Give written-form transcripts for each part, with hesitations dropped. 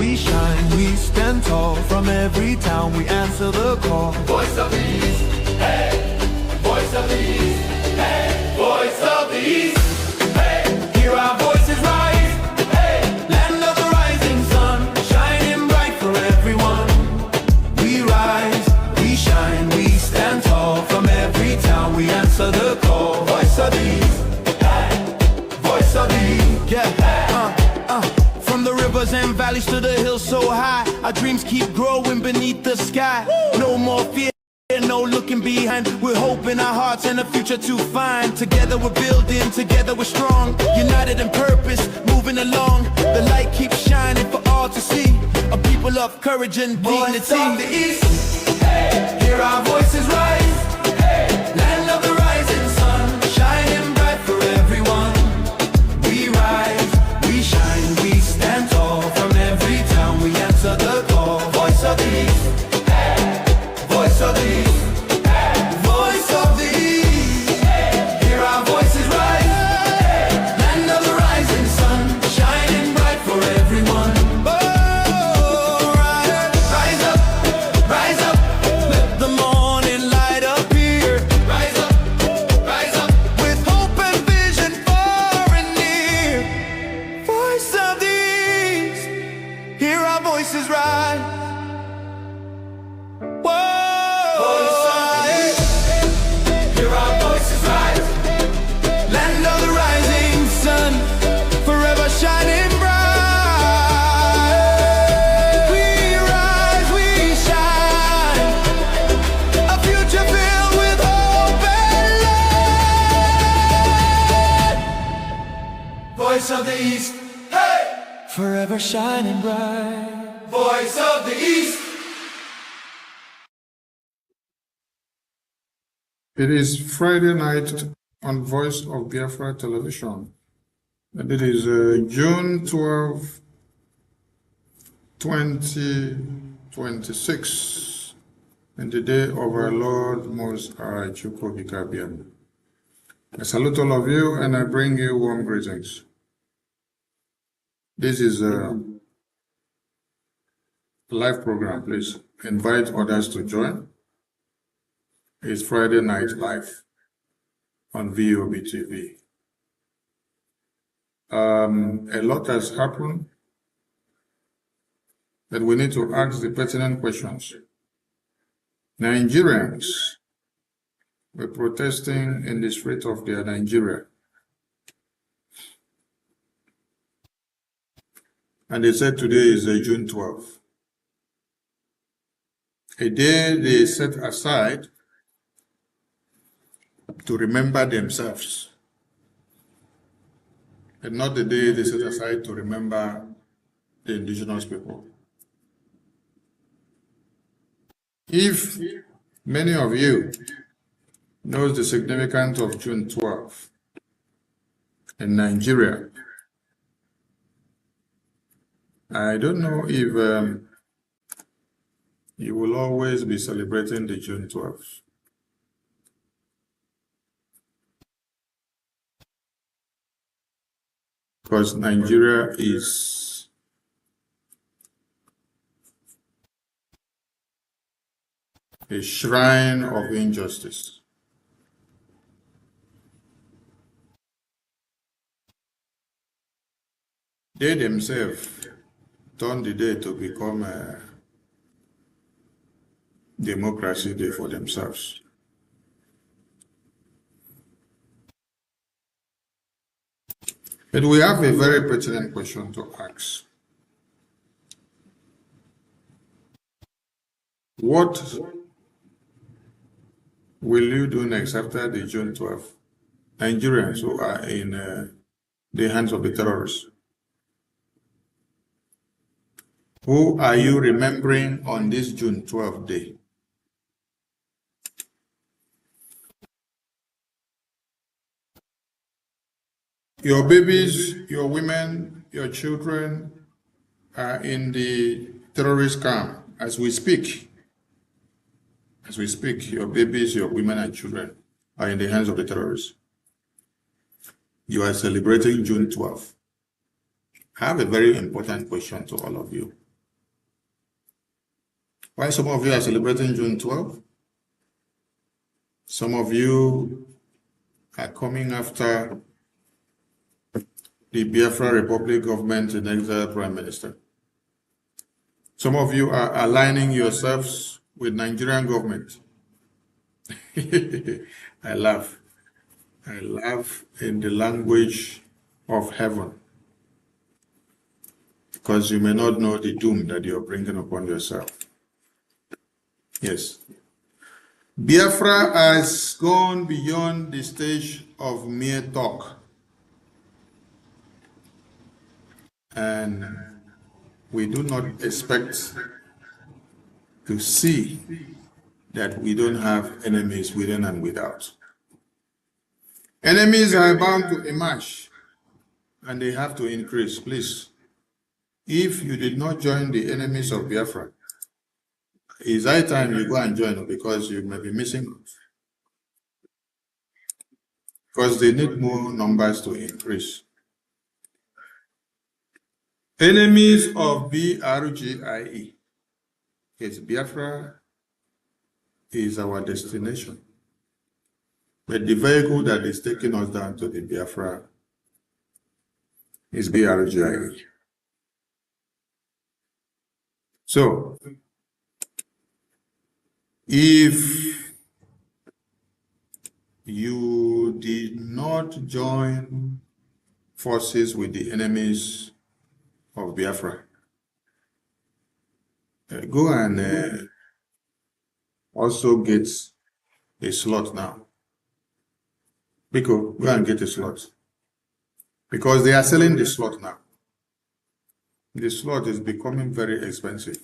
we shine, we stand tall. From every town we answer the call. Voice of the East, hey! Voice of the East, hey! Voice of the East, hey! Hear our voices rise, hey! Land of the rising sun, shining bright for everyone. We rise, we shine, we stand tall. From every town we answer the call. Voice of the East, hey! Voice of the East, From the rivers and valleys to the hills so high, our dreams keep growing beneath the sky. No more fear, no looking behind. We're hope in our hearts and a future to find. Together we're building, together we're strong. United in purpose, moving along. The light keeps shining for all to see. A people of courage and dignity. Voice of the East, hey! Hear our voices rise, hey! Land of the rising sun, shining bright for everyone. We rise, we shine, we stand tall. From every town we answer the call. Voice of the East, hey! Voice of the East, hey! Voice of the East, hey! Hear our voices rise, hey! Land of the rising sun, shining bright for everyone. oh, Rise up, rise up, let the morning light appear. rise up, rise up. With hope and vision far and near. Voice of the East, hear our voices rise. Voice of the East, hear our voices rise. Land of the rising sun, forever shining bright. We rise, we shine, a future filled with hope and light. Voice of the East, hey! Forever shining bright. Voice of the East. It is Friday night on Voice of Biafra television, and it is June 12, 2026, and the day of our Lord Most Ogechukwu Mkere. I salute all of you and I bring you warm greetings. This is a live program. Please invite others to join. It's Friday Night Live on VOB TV. A lot has happened that we need to ask the pertinent questions. Nigerians were protesting in the street of their Nigeria. And they said today is June 12th. A day they set aside to remember themselves, and not the day they set aside to remember the indigenous people. If many of you knows the significance of June 12 in Nigeria, I don't know if you will always be celebrating the June 12th. Because Nigeria is a shrine of injustice. They themselves turned the day to become a democracy day for themselves. But we have a very pertinent question to ask. What will you do next after the June 12th? Nigerians who are in the hands of the terrorists. Who are you remembering on this June 12th day? Your babies, your women, your children are in the terrorist camp as we speak. As we speak, your babies, your women and children are in the hands of the terrorists. You are celebrating June 12th. I have a very important question to all of you. Why some of you are celebrating June 12th? Some of you are coming after the Biafra Republic government in exile prime minister. Some of you are aligning yourselves with Nigerian government. I laugh. I laugh in the language of heaven, because you may not know the doom that you're bringing upon yourself. Yes. Biafra has gone beyond the stage of mere talk. And we do not expect to see that we don't have enemies within and without. Enemies are bound to emerge, and they have to increase. Please, if you did not join the enemies of Biafra, it's high time you go and join, because you may be missing out. Because they need more numbers to increase. Enemies of BRGIE. Yes, Biafra is our destination. But the vehicle that is taking us down to the Biafra is BRGIE. So, if you did not join forces with the enemies of Biafra, go and also get a slot now. Biko, go and get a slot. Because they are selling the slot now. The slot is becoming very expensive.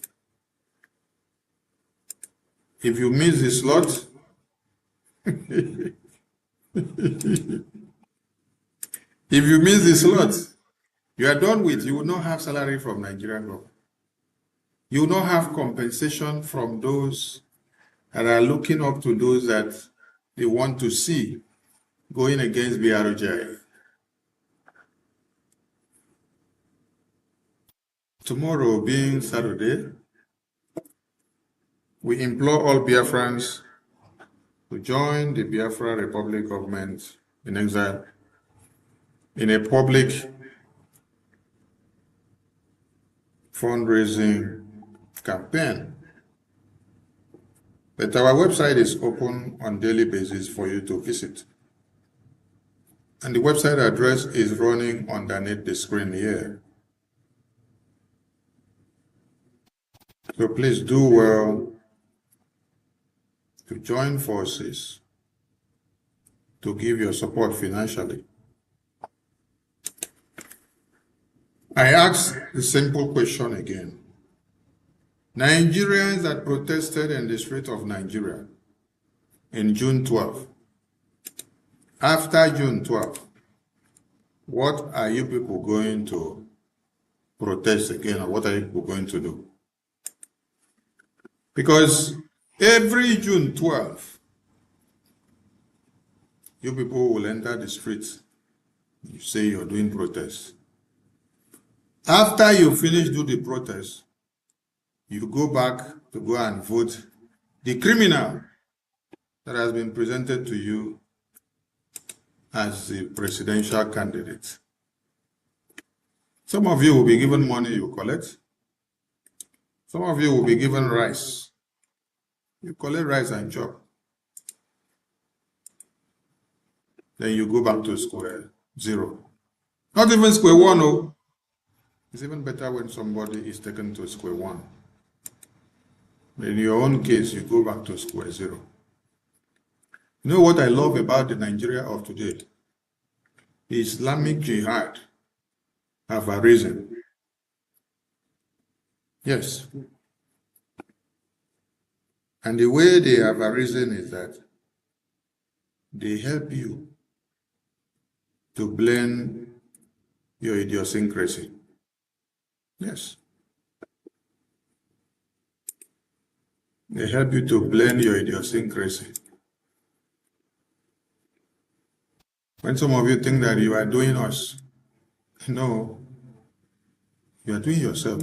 If you miss the slot, if you miss the slot, you are done with. You will not have salary from Nigerian government. You will not have compensation from those that are looking up to those that they want to see going against BRGI. Tomorrow being Saturday, we implore all Biafrans to join the Biafra Republic government in exile in a public fundraising campaign. But our website is open on daily basis for you to visit. And the website address is running underneath the screen here. So please do well to join forces, to give your support financially. I ask the simple question again. Nigerians that protested in the street of Nigeria in June 12, after June 12, what are you people going to protest again, or what are you people going to do? Because every June 12, you people will enter the streets. You say you're doing protests. After you finish do the protest, you go back to go and vote the criminal that has been presented to you as the presidential candidate. Some of you will be given money you collect. Some of you will be given rice. You collect rice and chop. Then you go back to square zero. Not even square one, oh. It's even better when somebody is taken to square one. In your own case, you go back to square zero. You know what I love about the Nigeria of today? The Islamic Jihad have arisen. Yes. And the way they have arisen is that they help you to blend your idiosyncrasy. Yes. They help you to blend your idiosyncrasy. When some of you think that you are doing us, no, you are doing yourself.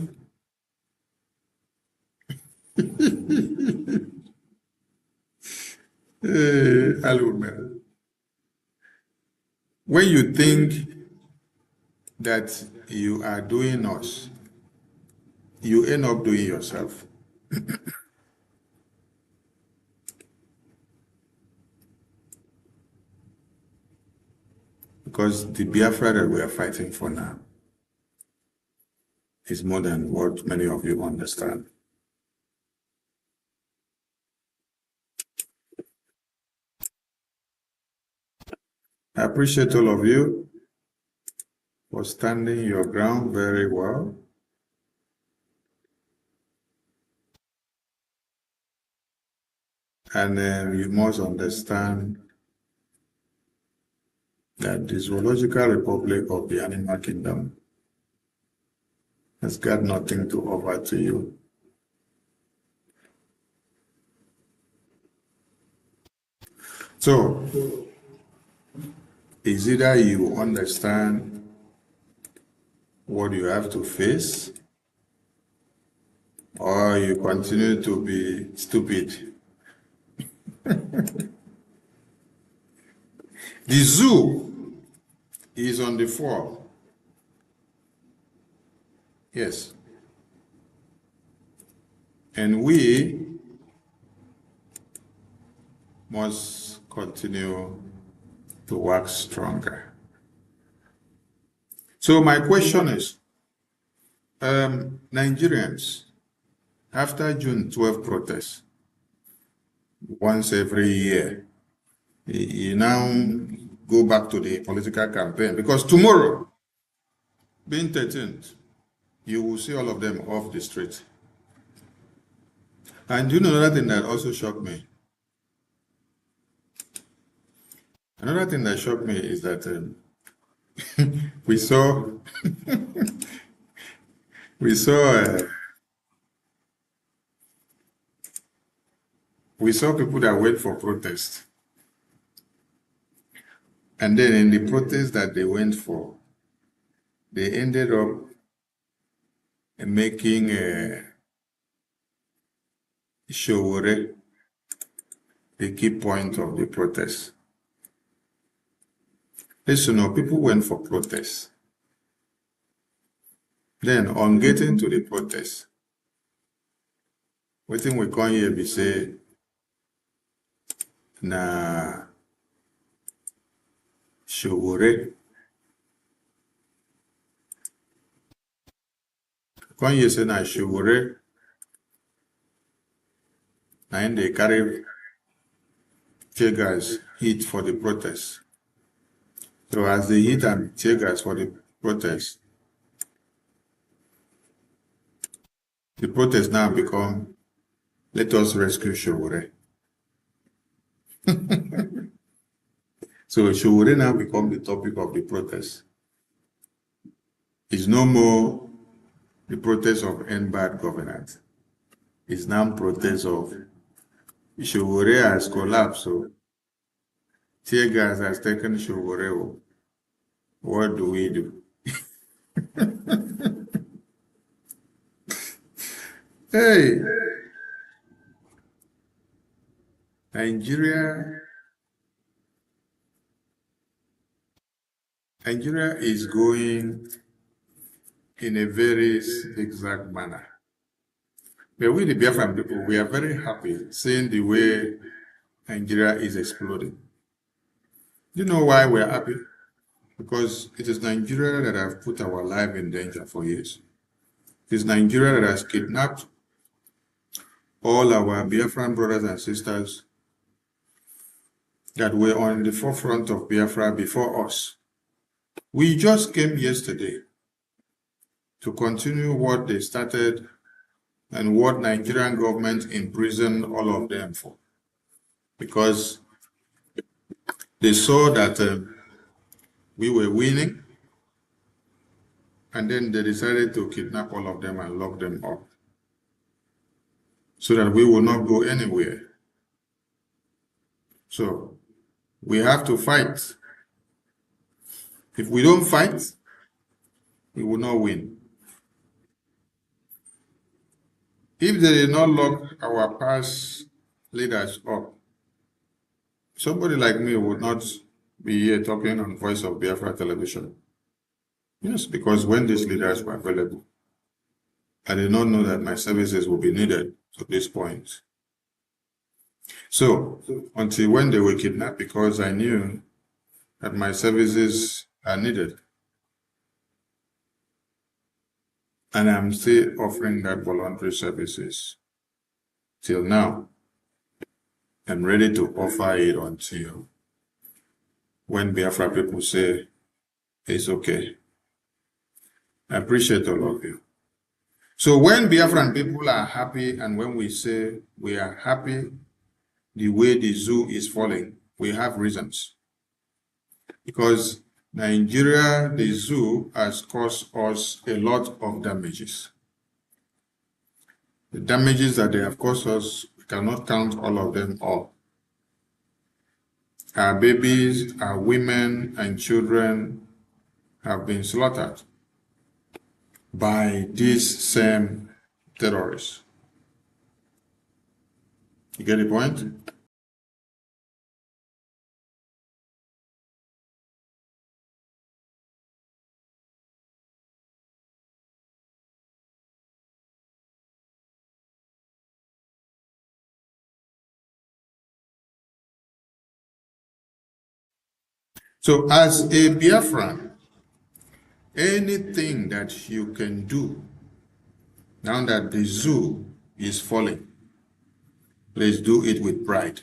Alumer. When you think that you are doing us, you end up doing yourself. Because the Biafra that we are fighting for now is more than what many of you understand. I appreciate all of you for standing your ground very well. And you must understand that the Zoological Republic of the Animal Kingdom has got nothing to offer to you. So, it's either you understand what you have to face, or you continue to be stupid. The zoo is on the fall. Yes. And we must continue to work stronger. So my question is, Nigerians, after June 12 protests, once every year, you now go back to the political campaign, because tomorrow, being 13th, you will see all of them off the street. And you know another thing that also shocked me? Another thing that shocked me is that we saw people that went for protest. And then in the protest that they went for, they ended up making Showore the key point of the protest. Listen, no, people went for protest. Then on getting to the protest, what thing we come here be say, na Showore. Come here say na Showore. And they carry tear gas heat for the protest. So as they hit and tear gas for the protest now become, let us rescue Showore. So Showore now become the topic of the protest. It's no more the protest of end bad governance. It's now protest of Showore has collapsed. So tear gas has taken Showore. What do we do? Hey, Nigeria is going in a very zigzag manner. But we, the Biafran people, we are very happy seeing the way Nigeria is exploding. You know why we are happy? Because it is Nigeria that have put our life in danger for years. It is Nigeria that has kidnapped all our Biafran brothers and sisters that were on the forefront of Biafra before us. We just came yesterday to continue what they started and what Nigerian government imprisoned all of them for. Because they saw that we were winning, and then they decided to kidnap all of them and lock them up so that we will not go anywhere. So we have to fight. If we don't fight, we will not win. If they did not lock our past leaders up, somebody like me would not be here talking on Voice of Biafra television. Yes, because when these leaders were available, I did not know that my services would be needed to this point. So, until when they were kidnapped, because I knew that my services are needed. And I'm still offering that voluntary services till now. I'm ready to offer it until when Biafra people say it's okay. I appreciate all of you. So when Biafran people are happy and when we say we are happy the way the zoo is falling, we have reasons. Because Nigeria, the zoo, has caused us a lot of damages. The damages that they have caused us, we cannot count all of them all. Our babies, our women and children have been slaughtered by these same terrorists. You get the point? So as a Biafran, anything that you can do now that the zoo is falling, please do it with pride.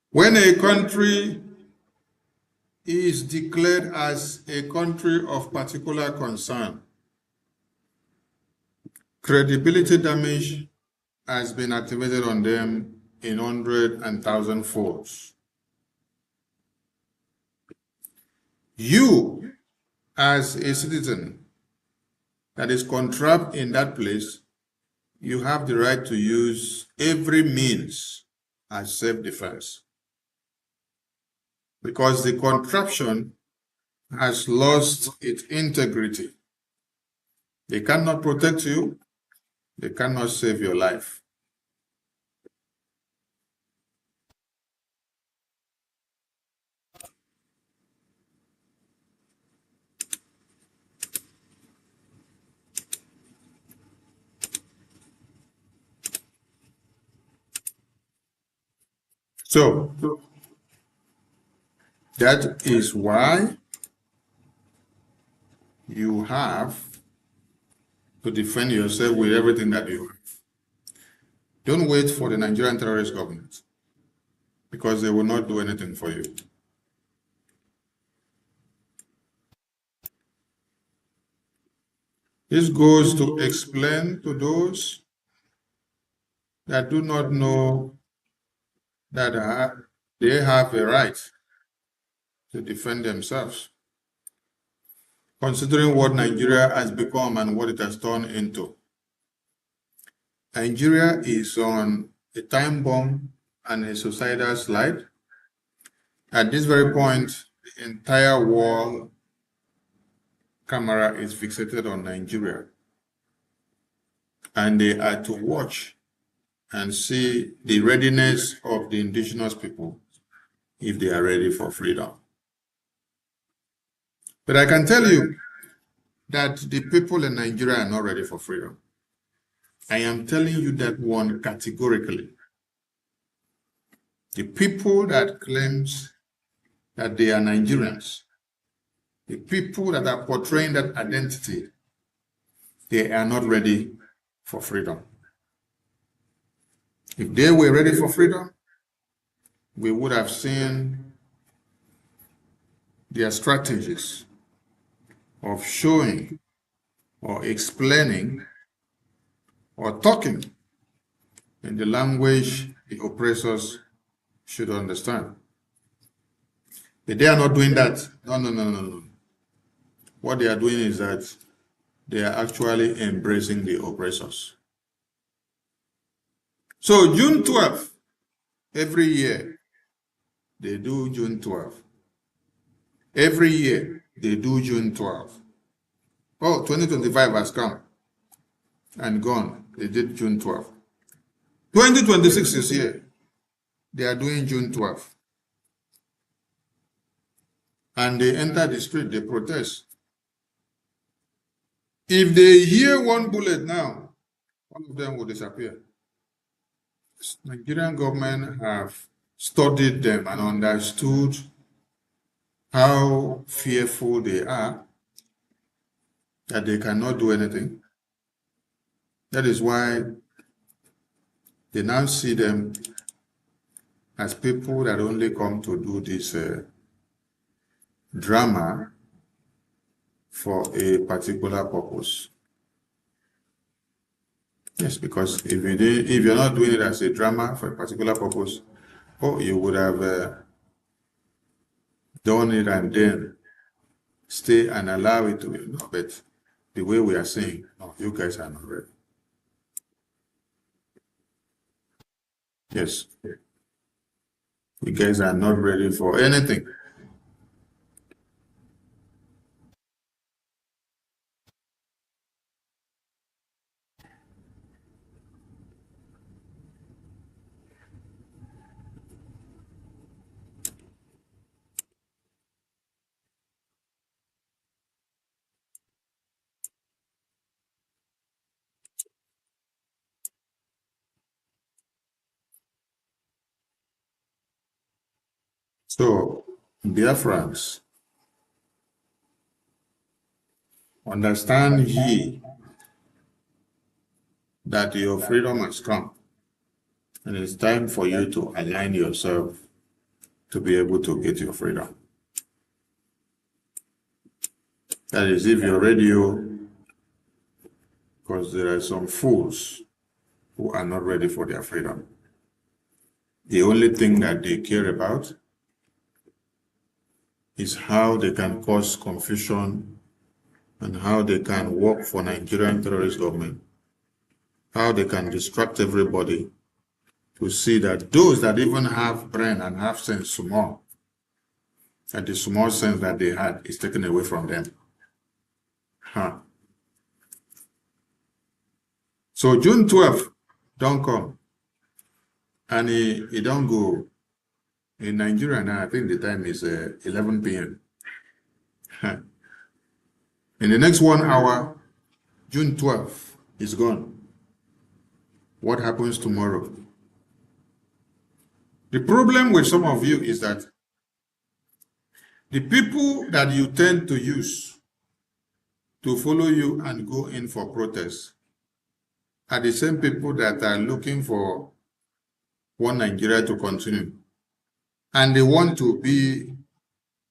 When a country is declared as a country of particular concern, credibility damage has been activated on them in 100 and 1,000 folds. You, as a citizen that is contrabed in that place, you have the right to use every means as self-defense. Because the contraption has lost its integrity. They cannot protect you. They cannot save your life. So, that is why you have to defend yourself with everything that you have. Don't wait for the Nigerian terrorist government because they will not do anything for you. This goes to explain to those that do not know that they have a right to defend themselves, considering what Nigeria has become and what it has turned into. Nigeria is on a time bomb and a suicidal slide. At this very point, the entire world camera is fixated on Nigeria. And they are to watch and see the readiness of the indigenous people if they are ready for freedom. But I can tell you that the people in Nigeria are not ready for freedom. I am telling you that one categorically. The people that claims that they are Nigerians, the people that are portraying that identity, they are not ready for freedom. If they were ready for freedom, we would have seen their strategies of showing or explaining or talking in the language the oppressors should understand. But they are not doing that. No. What they are doing is that they are actually embracing the oppressors. So June 12th, every year, they do June 12th. Every year, they do June 12th. Oh, 2025 has come. and gone. They did June 12th. 2026 is here. They are doing June 12th. And they enter the street, they protest. If they hear one bullet now, all of them will disappear. Nigerian government have studied them and understood how fearful they are, that they cannot do anything. That is why they now see them as people that only come to do this drama for a particular purpose. Yes, because if you're not doing it as a drama for a particular purpose, oh, you would have done it and then stay and allow it to be. No, but the way we are saying, no, you guys are not ready. Yes, you guys are not ready for anything. So, Biafrans, understand ye that your freedom has come, and it's time for you to align yourself to be able to get your freedom. That is, if your radio, because there are some fools who are not ready for their freedom. The only thing that they care about is how they can cause confusion and how they can work for Nigerian terrorist government, how they can distract everybody to see that those that even have brain and have sense small, that the small sense that they had is taken away from them. So June 12th don't come, and it don't go. In Nigeria now, I think the time is 11 p.m. In the next 1 hour, June 12th is gone. What happens tomorrow? The problem with some of you is that the people that you tend to use to follow you and go in for protests are the same people that are looking for one Nigeria to continue. And they want to be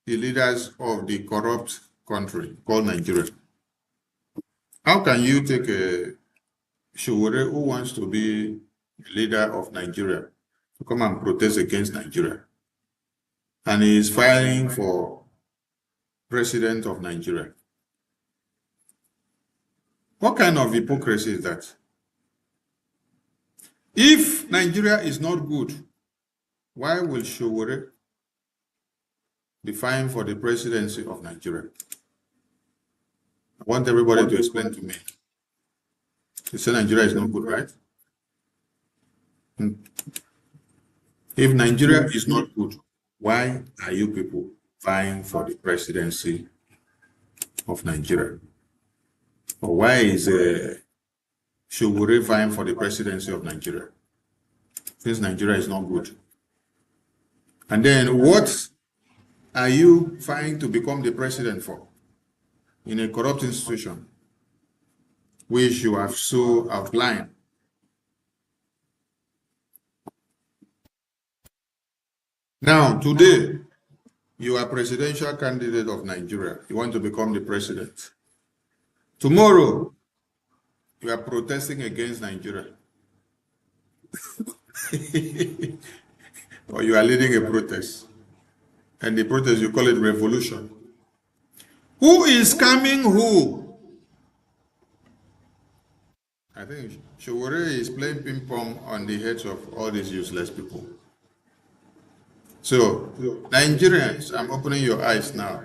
the leaders of the corrupt country called Nigeria. How can you take a Showore who wants to be leader of Nigeria to come and protest against Nigeria? And he is fighting for president of Nigeria. What kind of hypocrisy is that? If Nigeria is not good, why will Showore be fighting for the presidency of Nigeria? I want everybody to explain to me. You say Nigeria is not good, right? If Nigeria is not good, why are you people vying for the presidency of Nigeria? Or why is Showore vying for the presidency of Nigeria? Since Nigeria is not good. And then what are you vying to become the president for in a corrupt institution, which you have so outlined? Now, today, you are presidential candidate of Nigeria. You want to become the president. Tomorrow, you are protesting against Nigeria. Or you are leading a protest. And the protest, you call it revolution. Who is scamming who? I think Showore is playing ping pong on the heads of all these useless people. So, Nigerians, I'm opening your eyes now.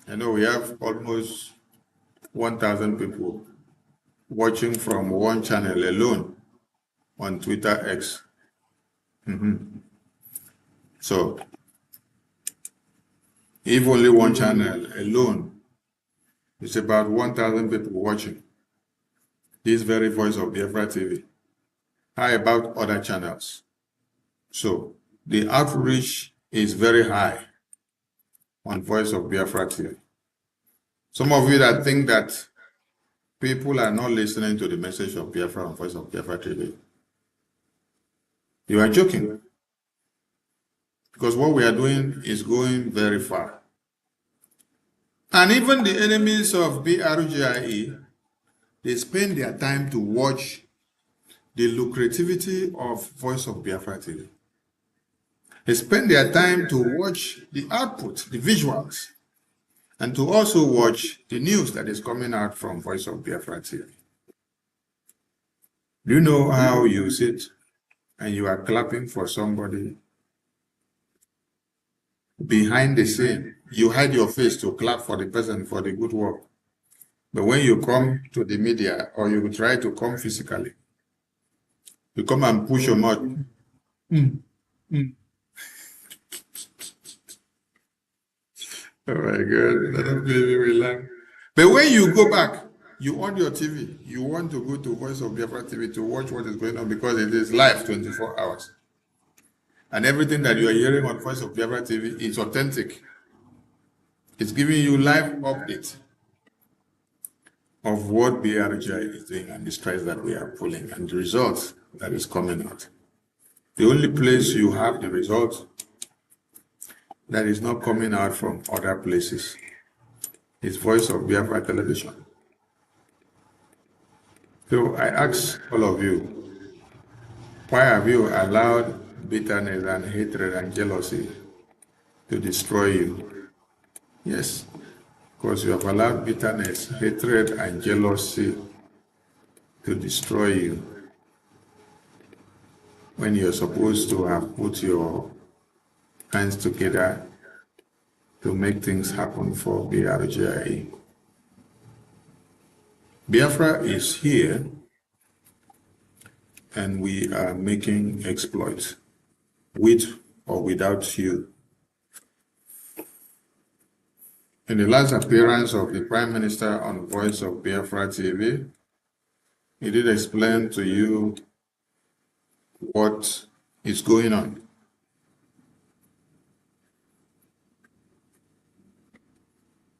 I know we have almost 1,000 people watching from one channel alone on Twitter X. So, if only one channel alone, it's about 1,000 people watching this very Voice of Biafra TV. How about other channels? So, the outreach is very high on Voice of Biafra TV. Some of you that think that people are not listening to the message of Biafra on Voice of Biafra TV, you are joking. Because what we are doing is going very far. And even the enemies of Brgie, they spend their time to watch the lucrativity of Voice of Biafra TV. They spend their time to watch the output, the visuals, and to also watch the news that is coming out from Voice of Biafra TV. Do you know how you sit and you are clapping for somebody behind the scene? You hide your face to clap for the person for the good work. But when you come to the media or you try to come physically, you come and push your mouth. Oh my God, I don't believe you will laugh. But when you go back, you on your TV, you want to go to Voice of Biafra TV to watch what is going on because it is live 24 hours. And everything that you are hearing on Voice of Biafra TV is authentic. It's giving you live updates of what Brgie is doing and the strides that we are pulling and the results that is coming out. The only place you have the results that is not coming out from other places is Voice of Biafra television. So I ask all of you, why have you allowed bitterness and hatred and jealousy to destroy you? Yes, because you have allowed bitterness, hatred, and jealousy to destroy you when you're supposed to have put your hands together to make things happen for Brgie. Biafra is here and we are making exploits with or without you. In the last appearance of the Prime Minister on Voice of Biafra TV, he did explain to you what is going on.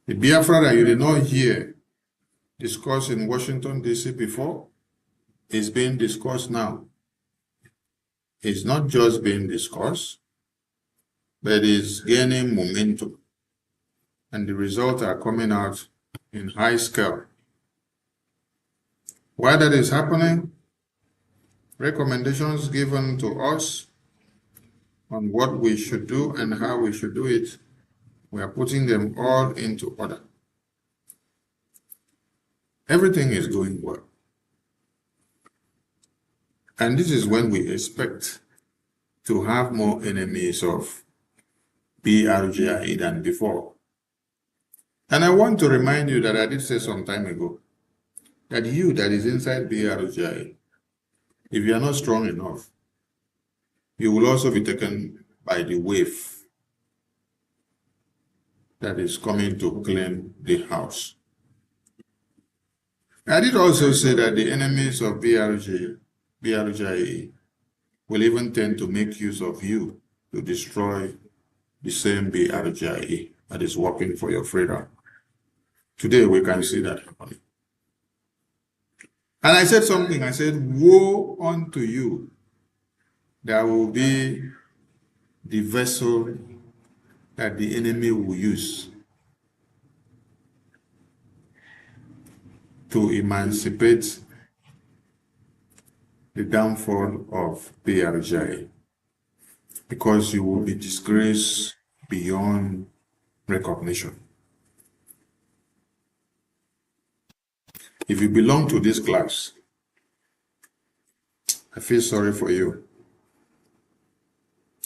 The Biafra that you did not hear discussed in Washington, D.C. before is being discussed now. It's not just being discussed, but is gaining momentum. And the results are coming out in high scale. While that is happening, recommendations given to us on what we should do and how we should do it, we are putting them all into order. Everything is going well. And this is when we expect to have more enemies of Brgie than before. And I want to remind you that I did say some time ago that you that is inside Brgie, if you are not strong enough, you will also be taken by the wave that is coming to claim the house. I did also say that the enemies of Brgie will even tend to make use of you to destroy the same Brgie that is working for your freedom. Today we can see that happening. And I said something, I said, woe unto you that will be the vessel that the enemy will use to emancipate the downfall of Brgie, because you will be disgraced beyond recognition. If you belong to this class, I feel sorry for you.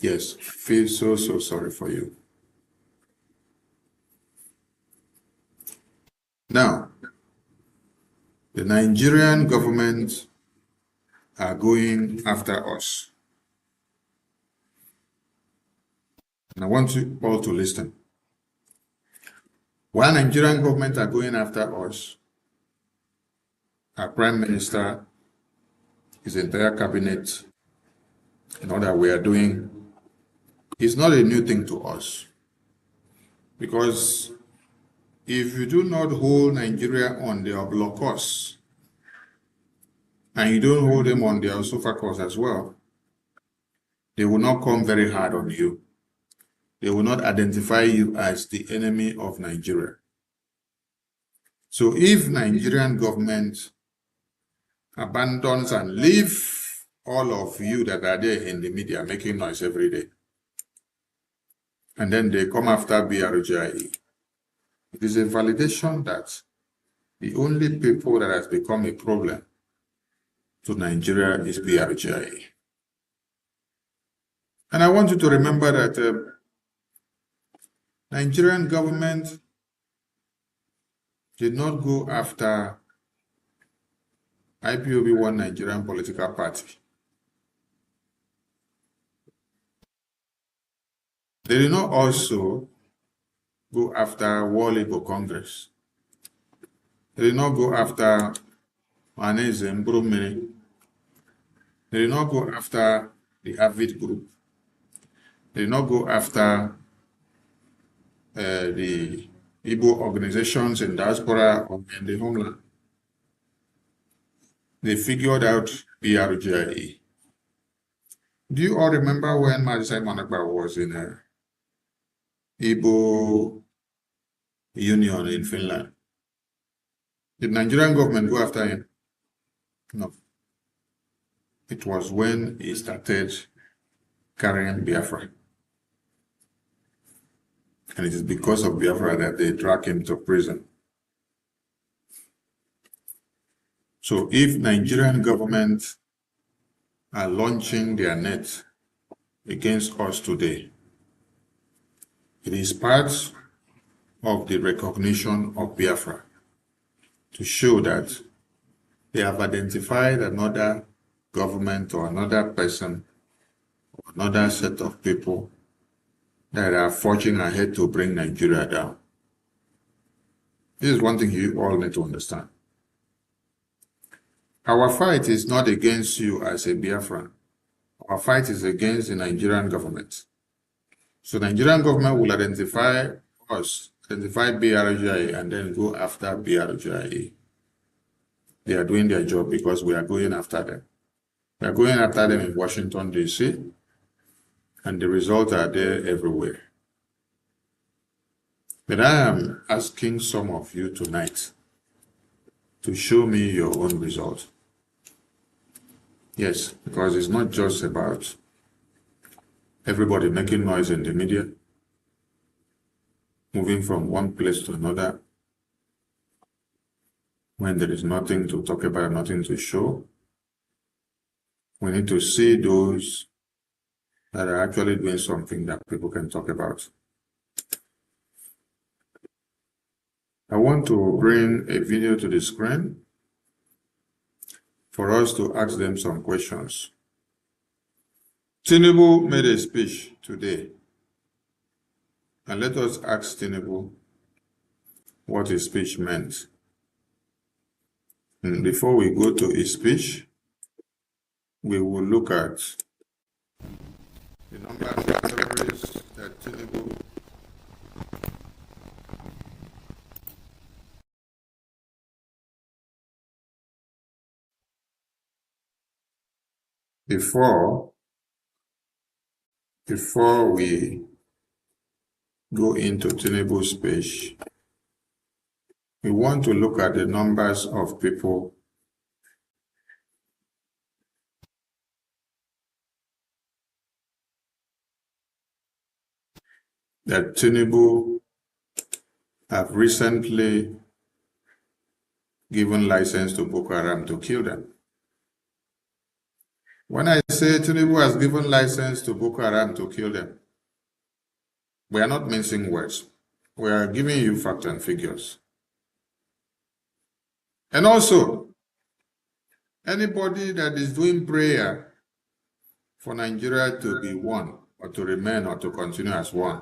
Yes, I feel so sorry for you. Now, The Nigerian government are going after us. And I want you all to listen. While Nigerian government are going after us, our Prime Minister, his entire cabinet, and all that we are doing is not a new thing to us. Because if you do not hold Nigeria on their block course, and you don't hold them on their sofa course as well, they will not come very hard on you. They will not identify you as the enemy of Nigeria. So if Nigerian government abandons and leave all of you that are there in the media making noise every day, and then they come after Brgie, it is a validation that the only people that has become a problem to Nigeria is Brgie. And I want you to remember that Nigerian government did not go after IPOB One Nigerian political party. They did not also go after World Igbo Congress. They did not go after Maneze Mbromere. They did not go after the Avid Group. They did not go after the Igbo organizations in diaspora or in the homeland. They figured out Brgie. Do you all remember when Mazi Managba was in a Igbo Union in Finland? Did Nigerian government go after him? No. It was when he started carrying Biafra. And it is because of Biafra that they dragged him to prison. So if Nigerian government are launching their net against us today, it is part of the recognition of Biafra to show that they have identified another government or another person or another set of people that are forging ahead to bring Nigeria down. This is one thing you all need to understand. Our fight is not against you as a Biafran. Our fight is against the Nigerian government. So the Nigerian government will identify us, identify Brgie, and then go after Brgie. They are doing their job because we are going after them. We are going after them in Washington, D.C., and the results are there everywhere. But I am asking some of you tonight to show me your own result. Yes, because it's not just about everybody making noise in the media, moving from one place to another, when there is nothing to talk about, nothing to show. We need to see those that are actually doing something that people can talk about. I want to bring a video to the screen for us to ask them some questions. Tinubu made a speech today, and let us ask Tinubu what his speech meant. And before we go to his speech, we will look at the number of terrorists that Tinubu before we go into Tinubu's speech, we want to look at the numbers of people that Tinubu have recently given license to Boko Haram to kill them. When I say Tinubu has given license to Boko Haram to kill them, we are not mincing words. We are giving you facts and figures. And also, Anybody that is doing prayer for Nigeria to be one, or to remain, or to continue as one,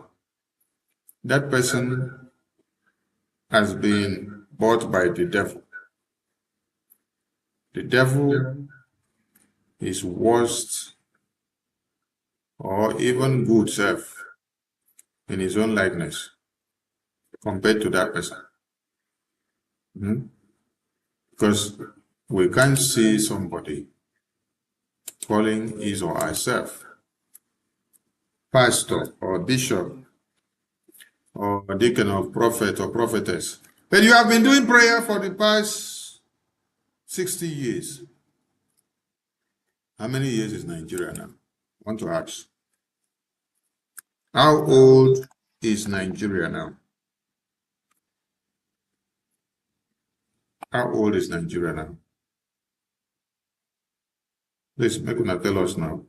that person has been bought by the devil. The devil is worst or even good self in his own likeness compared to that person. Because we can't see somebody calling his or herself pastor or bishop or deacon or prophet or prophetess. But you have been doing prayer for the past 60 years. How many years is Nigeria now? I want to ask. How old is Nigeria now? How old is Nigeria now? Please, make una tell us now.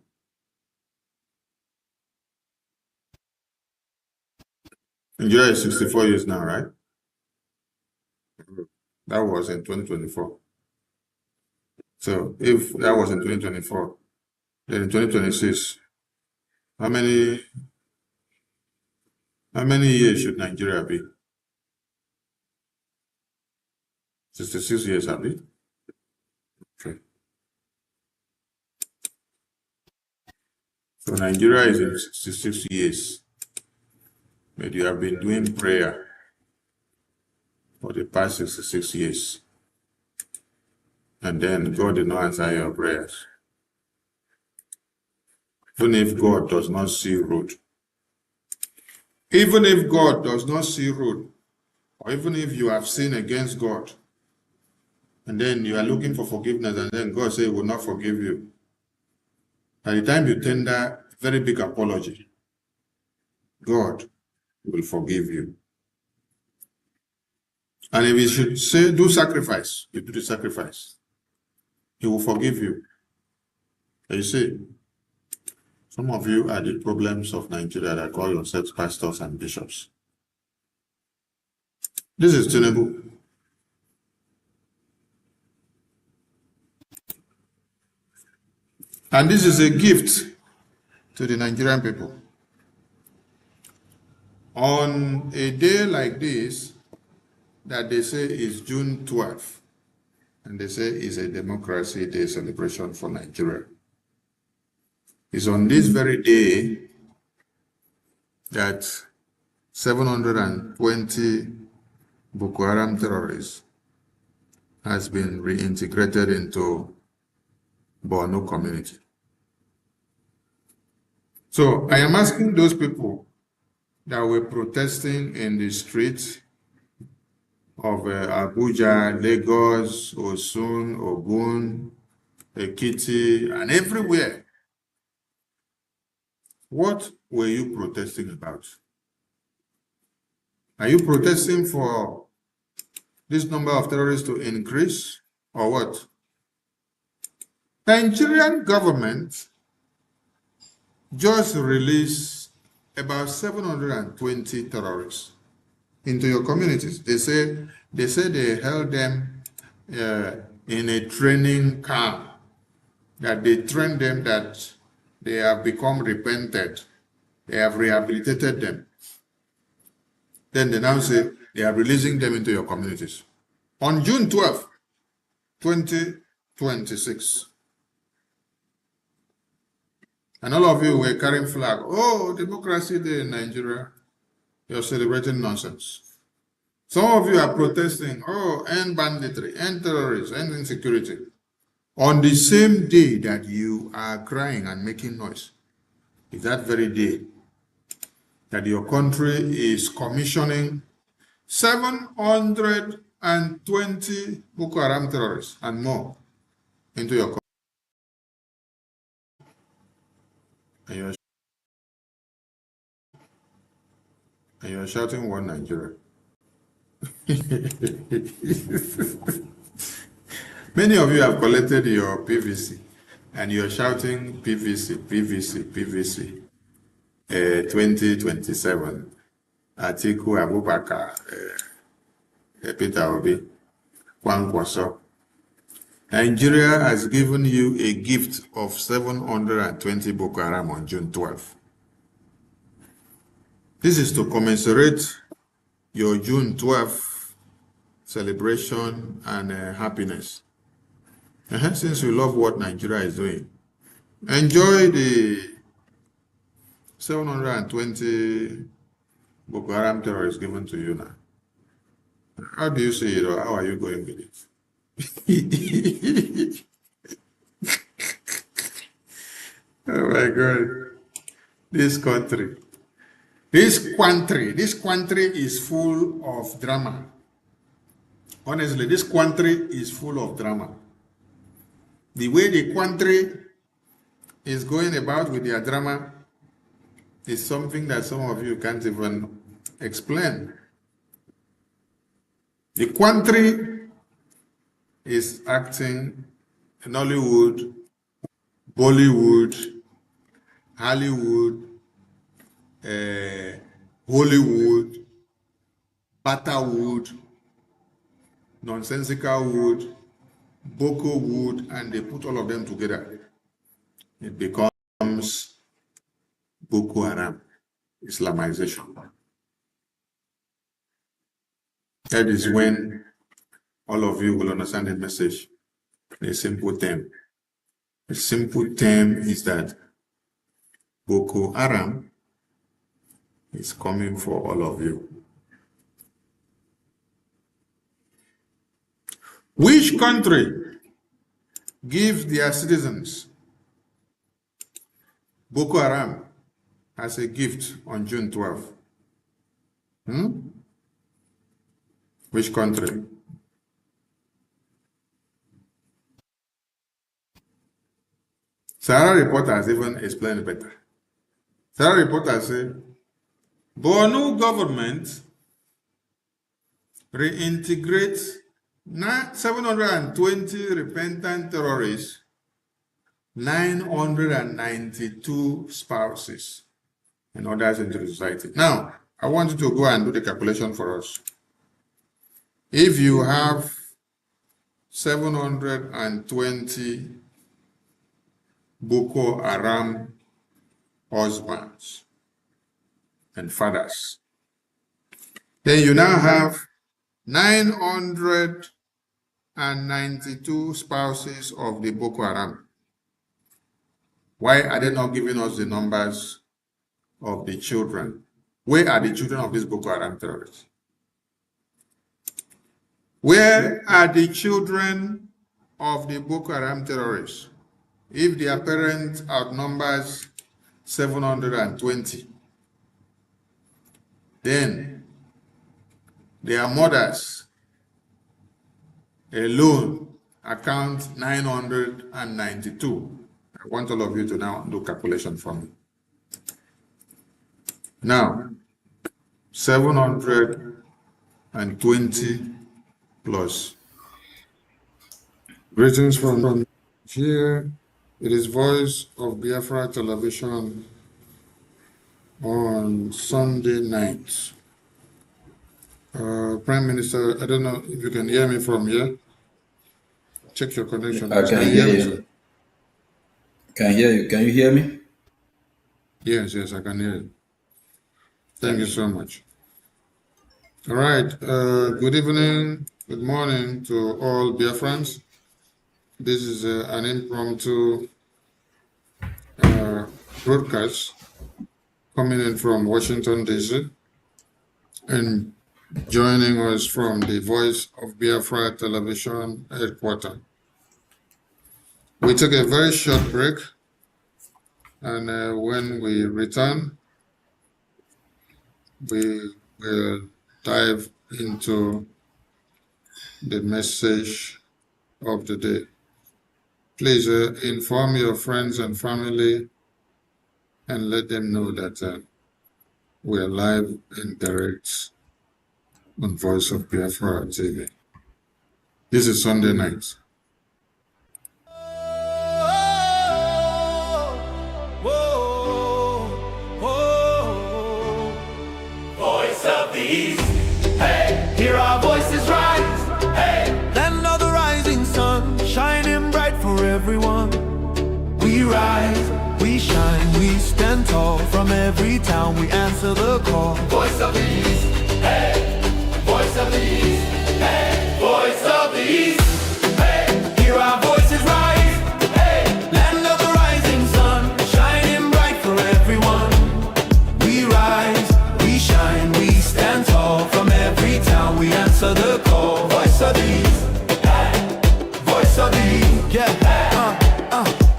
Nigeria is 64 years now, right? That was in 2024. So if that was in 2024, then in 2026, how many years should Nigeria be? 66 years, have we? Okay. So Nigeria is in 66 years. But you have been doing prayer for the past 66 years. And then God did not answer your prayers. Even if God does not see road. Even if God does not see road, or even if you have sinned against God, and then you are looking for forgiveness, and then God says he will not forgive you. By the time you tender a very big apology, God will forgive you. And if he should say, do sacrifice, you do the sacrifice. He will forgive you. And you see, some of you are the problems of Nigeria that call yourselves pastors and bishops. This is Tinubu. And this is a gift to the Nigerian people. On a day like this, that they say is June 12th, and they say is a Democracy Day celebration for Nigeria. It's on this very day that 720 Boko Haram terrorists has been reintegrated into Borno community. So I am asking those people that were protesting in the streets of Abuja, Lagos, Osun, Ogun, Ekiti, and everywhere. What were you protesting about? Are you protesting for this number of terrorists to increase, or what? Nigerian government just released about 720 terrorists into your communities. They say they held them in a training camp, that they trained them, that they have become repentant, they have rehabilitated them. Then they now say they are releasing them into your communities. On June 12, 2026. And all of you were carrying flag. Oh, Democracy Day in Nigeria. You're celebrating nonsense. Some of you are protesting. Oh, end banditry, end terrorism, end insecurity. On the same day that you are crying and making noise, is that very day that your country is commissioning 720 Boko Haram terrorists and more into your country. And you're shouting one Nigeria. Many of you have collected your PVC and you're shouting PVC, PVC, PVC. 2027. Atiku Abubakar, Peter Obi, Kwankwaso. Nigeria has given you a gift of 720 Boko Haram on June 12th. This is to commemorate your June 12th celebration and happiness. Since you love what Nigeria is doing, enjoy the 720 Boko Haram terrorists given to you now. How do you see it, or how are you going with it? Oh my God. This country is full of drama. Honestly, this country is full of drama. The way the country is going about with their drama is something that some of you can't even explain. The country is acting Nollywood, Bollywood, Hollywood, Hollywood, Butterwood, Nonsensical Wood, Boko Wood, and they put all of them together. It becomes Boko Haram, Islamization. That is when all of you will understand the message. A simple term. The simple term is that Boko Haram is coming for all of you. Which country gives their citizens Boko Haram as a gift on June 12th? Which country? Sarah reporter has even explained better. Sarah reporter said, Borno government reintegrates 720 repentant terrorists, 992 spouses, and others into the society. Now, I want you to go and do the calculation for us. If you have 720 Boko Haram husbands and fathers, then you now have 992 spouses of the Boko Haram. Why are they not giving us the numbers of the children? Where are the children of these Boko Haram terrorists? Where are the children of the Boko Haram terrorists? If their parents outnumbers 720, then their mothers alone account 992. I want all of you to now do calculation for me. Now, 720 plus. Greetings from here. It is Voice of Biafra Television on Sunday night. Prime Minister, I don't know if you can hear me from here. Check your connection. I can hear you. Can hear you. Can you hear me? Yes, I can hear you. Thank you so much. All right. Good evening, good morning to all Biafrans. This is an impromptu broadcast coming in from Washington, D.C. and joining us from the Voice of Biafra Television headquarters. We took a very short break, and when we return, we will dive into the message of the day. Please inform your friends and family and let them know that we are live and direct on Voice of Biafra TV. This is Sunday night. Voice of the East, hey, hear our voices rise, hey, Land of the rising sun, shining from every town we answer the call. Voice of the East, hey, voice of the East, hey, voice of the East, hey, hear our voices rise, hey, land of the rising sun, shining bright for everyone. We rise, we shine, we stand tall, from every town we answer the call. Voice of the East, hey, voice of the East, Yeah,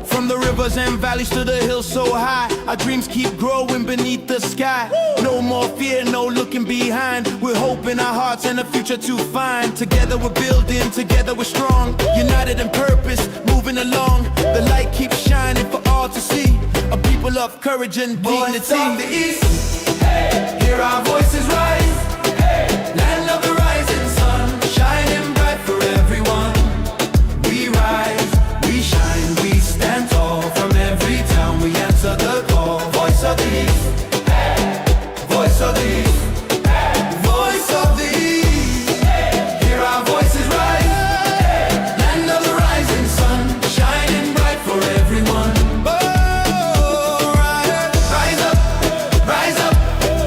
from the rivers and valleys to the hills so high, our dreams keep growing beneath the sky. No more fear, no looking behind. We're hoping our hearts and a future to find. Together we're building, together we're strong. United in purpose, moving along. The light keeps shining for all to see. A people of courage and dignity. voice of the East, hey, hear our voices rise, hey, land of the rising sun, shining bright for everyone. We rise, we shine, we stand tall. From every town we answer the call. Voice of the East, hey, voice of the East, hey, voice of the East, hey, hear our voices rise, hey, land of the rising sun, shining bright for everyone. Rise up,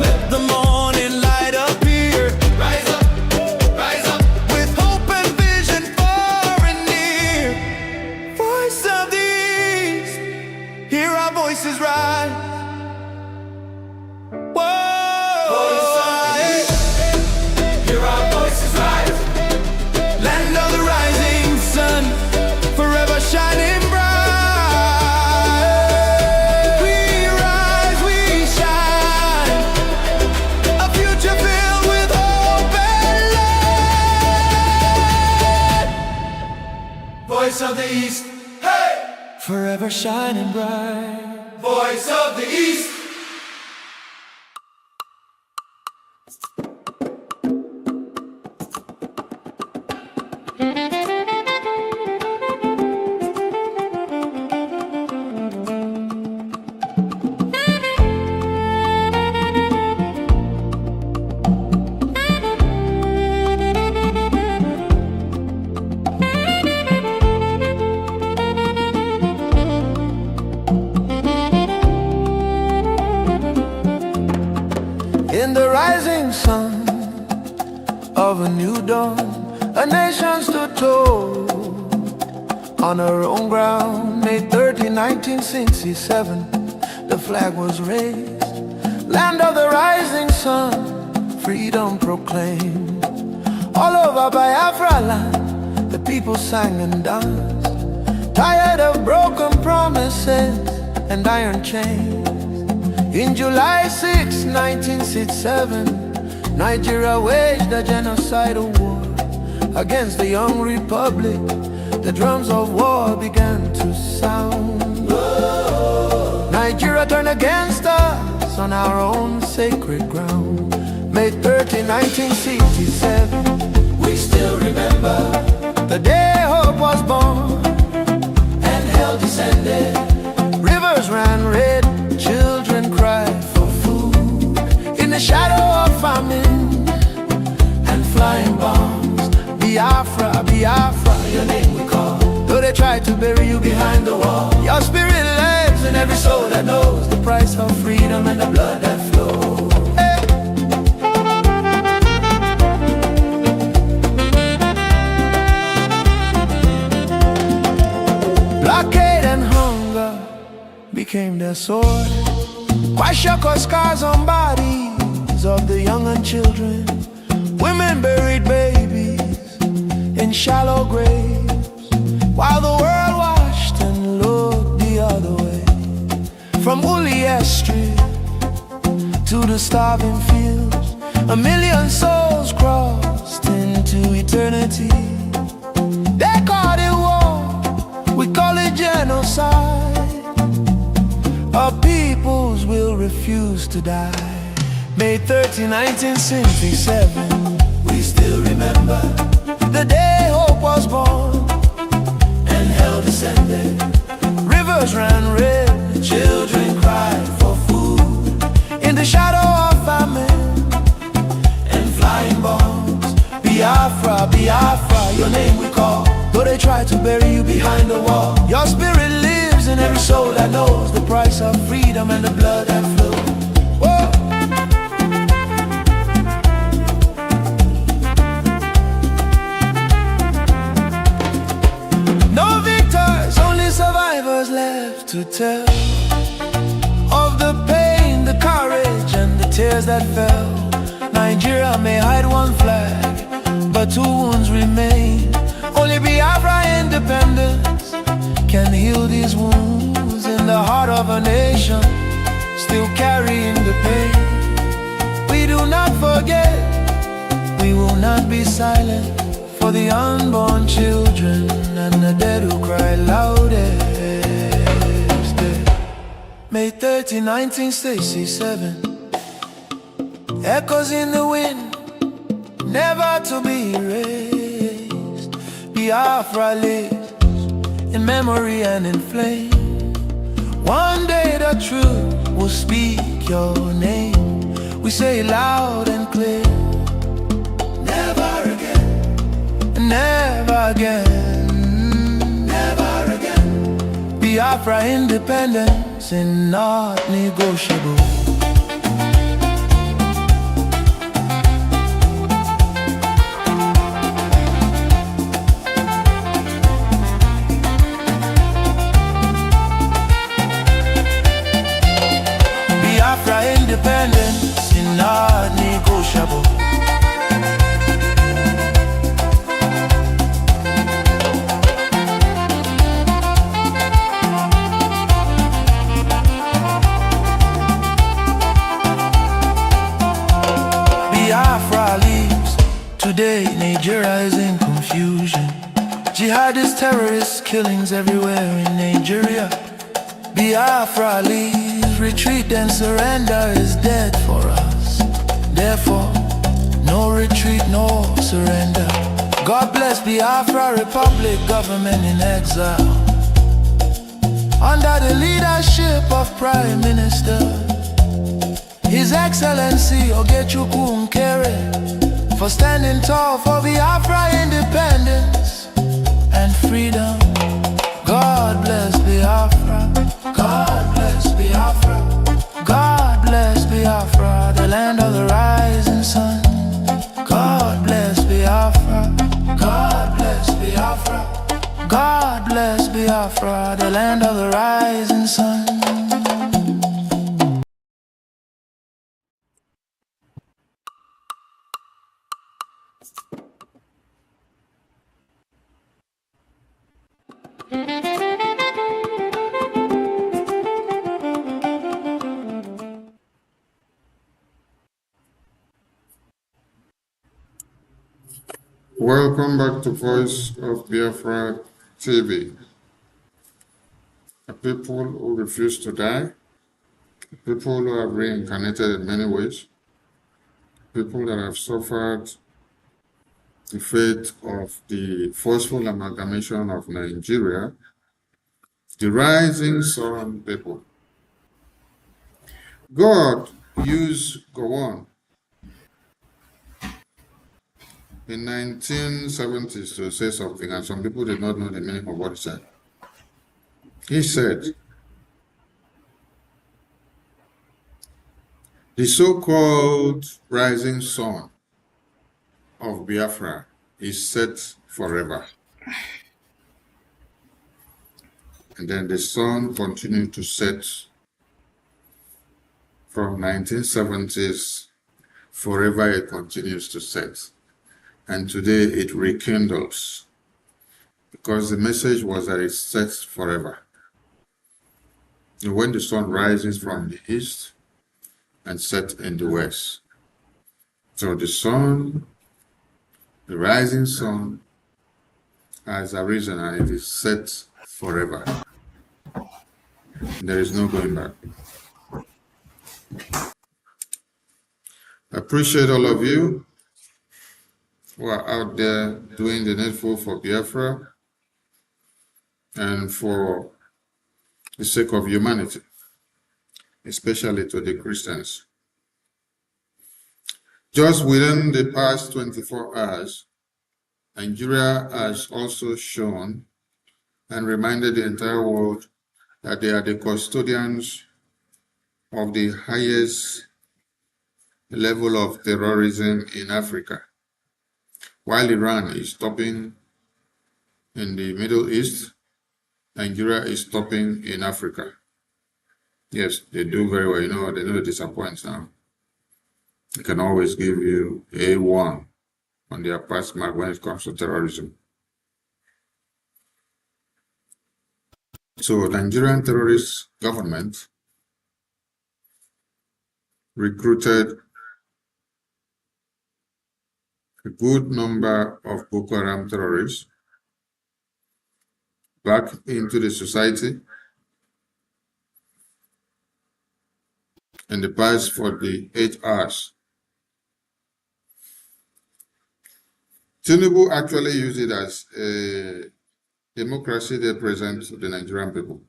Let the morning light appear. rise up, With hope and vision far and near. Voice of the East, hear our voices rise. voice of the East, hear our voices rise, Land of the rising sun, forever shining bright. We rise, we shine, a future filled with hope and light. voice of the East, hey, Forever shining bright. voice of the East. In the rising sun of a new dawn, a nation stood tall on her own ground. May 30, 1967, the flag was raised. Land of the rising sun, freedom proclaimed. All over Biafra land, the people sang and danced, tired of broken promises and iron chains. In July 6, 1967, Nigeria waged a genocidal war against the young republic. The drums of war began to sound. Nigeria turned against us on our own sacred ground. May 30, 1967, We still remember, the day hope was born. and hell descended, Rivers ran red, children cried for food. In the shadow of famine and flying bombs, Biafra, Biafra, your name we call. Though they tried to bury you behind the wall, your spirit lives in every soul that knows the price of freedom and the blood that flows. Hey. Blockade and hunger became their sword. Kwashiorkor scars on bodies of the young and children. Women buried babies in shallow graves, while the world watched and looked the other way. From Uliya Street to the starving fields, 1 million souls crossed into eternity. They called it war, we call it genocide. Our peoples will refuse to die. May 30, 1967, we still remember, the day hope was born. and hell descended, Rivers ran red, children cried for food, in the shadow of famine and flying bombs. Biafra, Biafra, your name we call. Though they try to bury you behind the wall, your spirit lives in every soul that knows the price of freedom and the blood that flows. enough to tell of the pain, the courage, and the tears that fell. Nigeria may hide one flag, but two wounds remain. Only Biafra independence can heal these wounds in the heart of a nation still carrying the pain. We do not forget, we will not be silent for the unborn children and the dead who cry loudest. May 30, 1967, echoes in the wind, never to be erased. Biafra lives in memory and in flame. One day the truth will speak your name. We say it loud and clear, never again, never again, never again. Biafra independence is not negotiable. Biafra independence is not negotiable. Biafra leaves. Today Nigeria is in confusion. Jihadist terrorist killings everywhere in Nigeria. Biafra leaves. Retreat and surrender is dead for us. Therefore, no retreat, no surrender. God bless Biafra Republic, government in exile, under the leadership of Prime Minister His Excellency Ogechukwu Mkere, for standing tall for Biafra independence and freedom. God bless Biafra, God bless Biafra, God bless Biafra, the land of the rising sun. God bless Biafra, God bless Biafra, God bless Biafra, the land of the rising sun. Welcome back to Voice of Biafra TV. A people who refuse to die, people who have reincarnated in many ways, people that have suffered the fate of the forceful amalgamation of Nigeria, the rising sun people. God used Gowon in 1970s to say something, and some people did not know the meaning of what he said. He said, the so-called rising sun of Biafra is set forever. And then the sun continued to set from 1970s, forever it continues to set. And today it rekindles, because the message was that it sets forever. And when the sun rises from the east and sets in the west. So the sun, the rising sun, has arisen and it is set forever. There is no going back. I appreciate all of you who are out there doing the needful for Biafra and for the sake of humanity, especially to the Christians. Just within the past 24 hours, Nigeria has also shown and reminded the entire world that they are the custodians of the highest level of terrorism in Africa. While Iran is topping in the Middle East, Nigeria is topping in Africa. Yes, they do very well. They never disappoint now. They can always give you A1 on their pass mark when it comes to terrorism. So Nigerian terrorist government recruited a good number of Boko Haram terrorists back into the society in the past 48 hours. Tinubu actually used it as a democracy they present to the Nigerian people.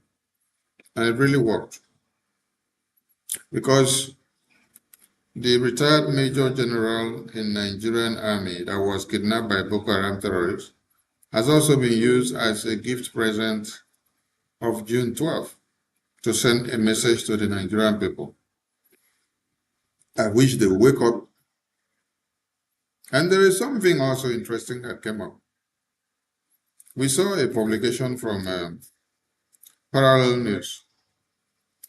And it really worked. Because the retired Major General in Nigerian Army that was kidnapped by Boko Haram terrorists has also been used as a gift present of June 12th to send a message to the Nigerian people. I wish they wake up. And there is something also interesting that came up. We saw a publication from Parallel News,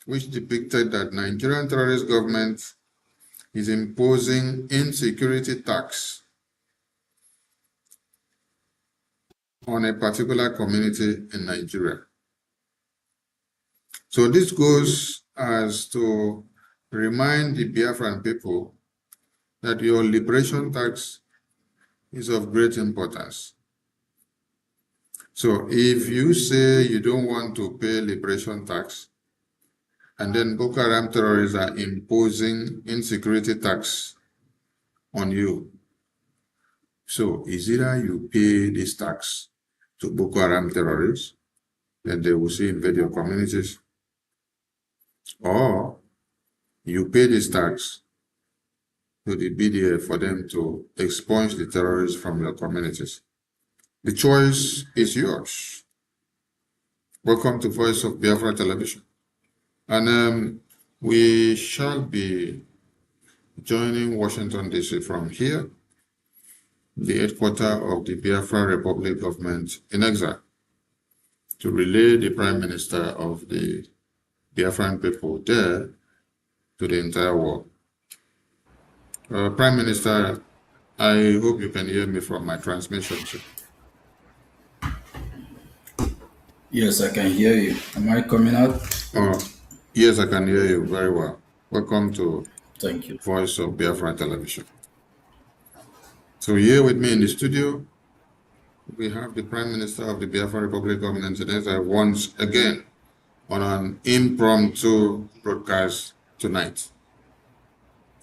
which depicted that Nigerian terrorist government is imposing insecurity tax on a particular community in Nigeria. So this goes as to remind the Biafran people that your liberation tax is of great importance. So if you say you don't want to pay liberation tax, and then Boko Haram terrorists are imposing insecurity tax on you, so is either you pay this tax to Boko Haram terrorists, then they will see invade your communities, or you pay this tax to the BDF for them to expunge the terrorists from your communities. The choice is yours. Welcome to Voice of Biafra Television. And we shall be joining Washington, D.C. from here, the headquarters of the Biafra Republic government in exile, to relay the Prime Minister of the Biafran people there to the entire world. Prime Minister, I hope you can hear me from my transmission. Yes, I can hear you. Am I coming out? Yes, I can hear you very well. Welcome to Thank you. Voice of Biafra Television. So here with me in the studio, we have the Prime Minister of the Biafra Republic government in exile once again on an impromptu broadcast tonight.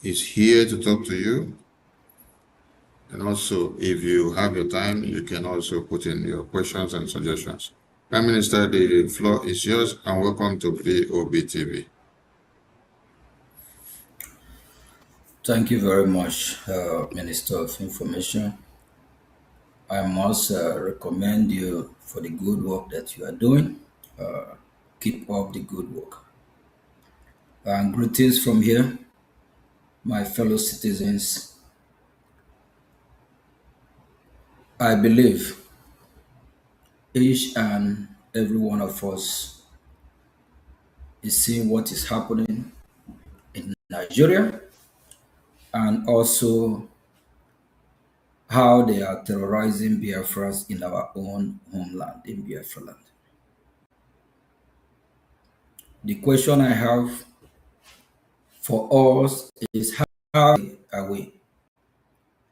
He's here to talk to you. And also, if you have your time, you can also put in your questions and suggestions. Prime Minister, the floor is yours, and welcome to VOB TV. Thank you very much, Minister of Information. I must recommend you for the good work that you are doing. Keep up the good work. And greetings from here, my fellow citizens. I believe each and every one of us is seeing what is happening in Nigeria, and also how they are terrorizing Biafras in our own homeland, in Biafra land. The question I have for us is, how are we?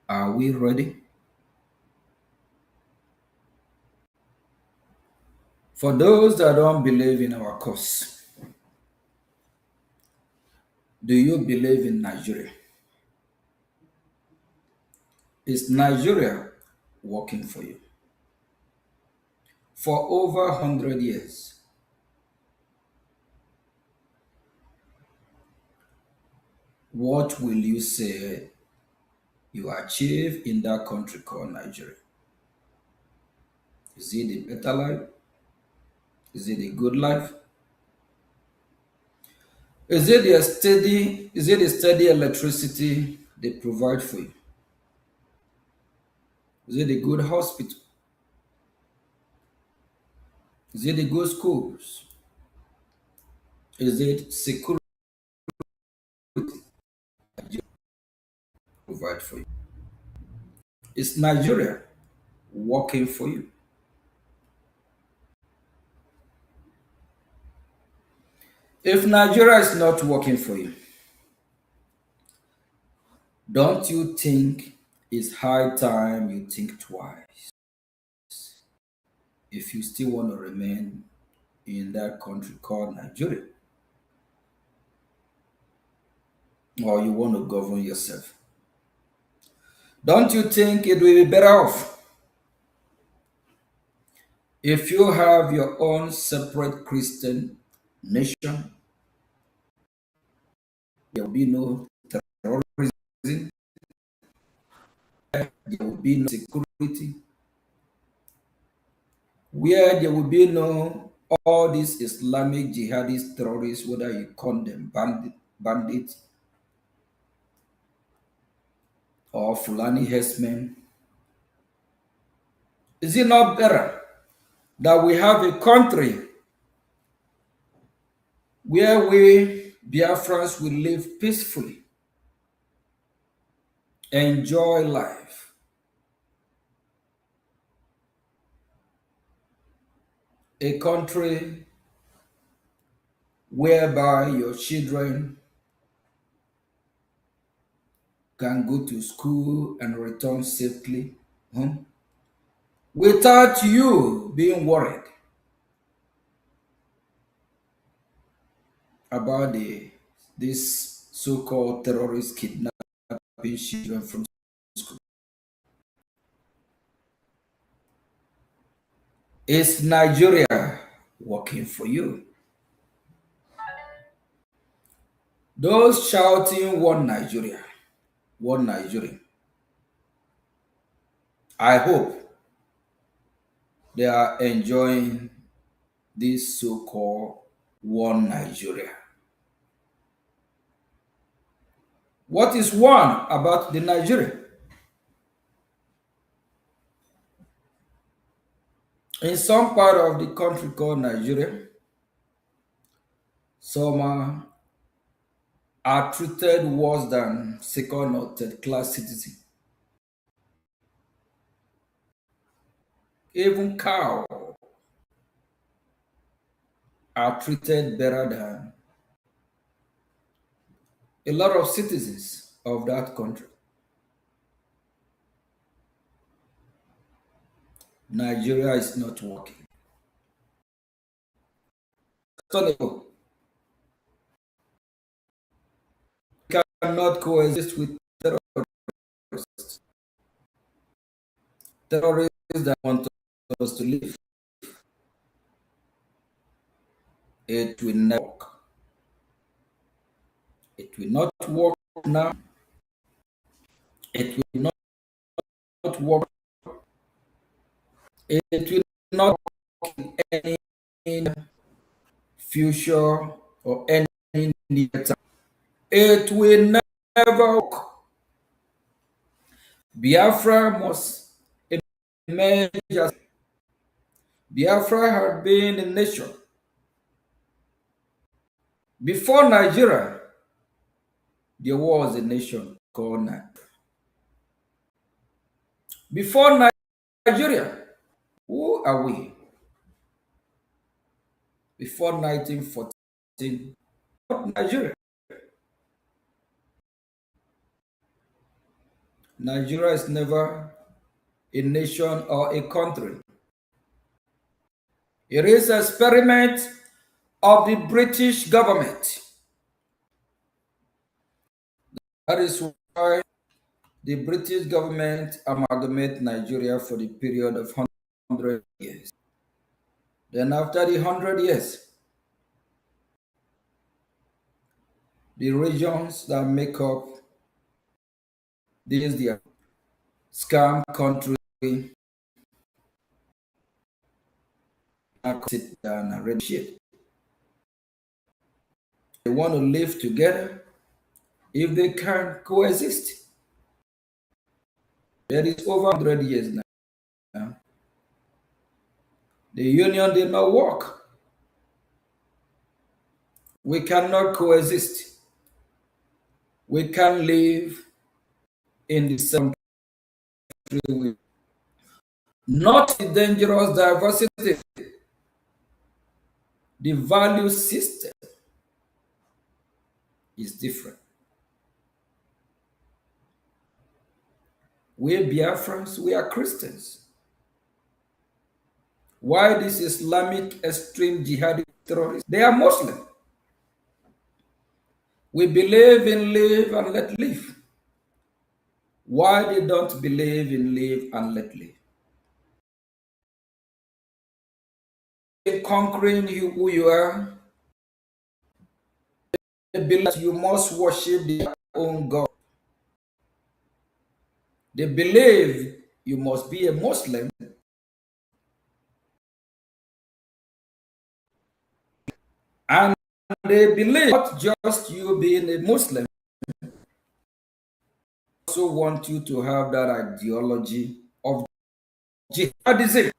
Are we ready? For those that don't believe in our cause, do you believe in Nigeria? Is Nigeria working for you? For over 100 years, what will you say you achieve in that country called Nigeria? Is it a better life? Is it a good life? Is it a steady electricity they provide for you? Is it a good hospital? Is it the good schools? Is it security provide for you? Is Nigeria working for you? If Nigeria is not working for you, don't you think it's high time you think twice if you still want to remain in that country called Nigeria, or you want to govern yourself? Don't you think it will be better off if you have your own separate Christian nation? There will be no terrorism, there will be no security, where there will be no all these Islamic jihadist terrorists, whether you call them bandit or Fulani herdsmen. Is it not better that we have a country where we Biafrans will live peacefully, enjoy life, a country whereby your children can go to school and return safely home without you being worried about this so-called terrorist kidnapping children from school? Is Nigeria working for you? Those shouting one Nigeria, one Nigeria, I hope they are enjoying this so-called one Nigeria. What is one about the Nigeria? In some part of the country called Nigeria, some are treated worse than second or third class citizens. Even cows are treated better than a lot of citizens of that country. Nigeria is not working. So we cannot coexist with terrorists. Terrorists that want us to live. It will never work. It will not work now. It will not work. It will not work in any future or any near time. It will never work. Biafra must emerge as Biafra had been a nation. Before Nigeria, there was a nation called Nigeria. Before Nigeria, who are we? Before 1914, Nigeria. Nigeria is never a nation or a country. It is an experiment of the British government. That is why the British government amalgamated Nigeria for the period of 100 years. Then after the 100 years, the regions that make up this their scam country sit down and read shit. They want to live together if they can coexist. That is over 100 years now. The union did not work. We cannot coexist. We can't live in the same country. Not the dangerous diversity. The value system is different. We Biafrans, we are Christians. Why this Islamic extreme jihadi terrorists? They are Muslim. We believe in live and let live. Why they don't believe in live and let live? In conquering you who you are, they believe you must worship their own God. They believe you must be a Muslim, and they believe not just you being a Muslim, they also want you to have that ideology of jihadism.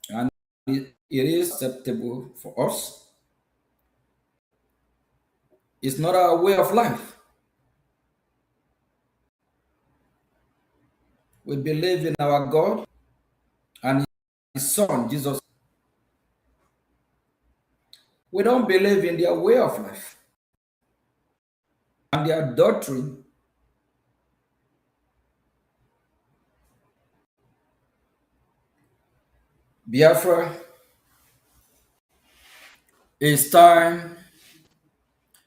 And it is acceptable for us. It's not our way of life. We believe in our God and His Son, Jesus. We don't believe in their way of life and their doctrine. Biafra, it's time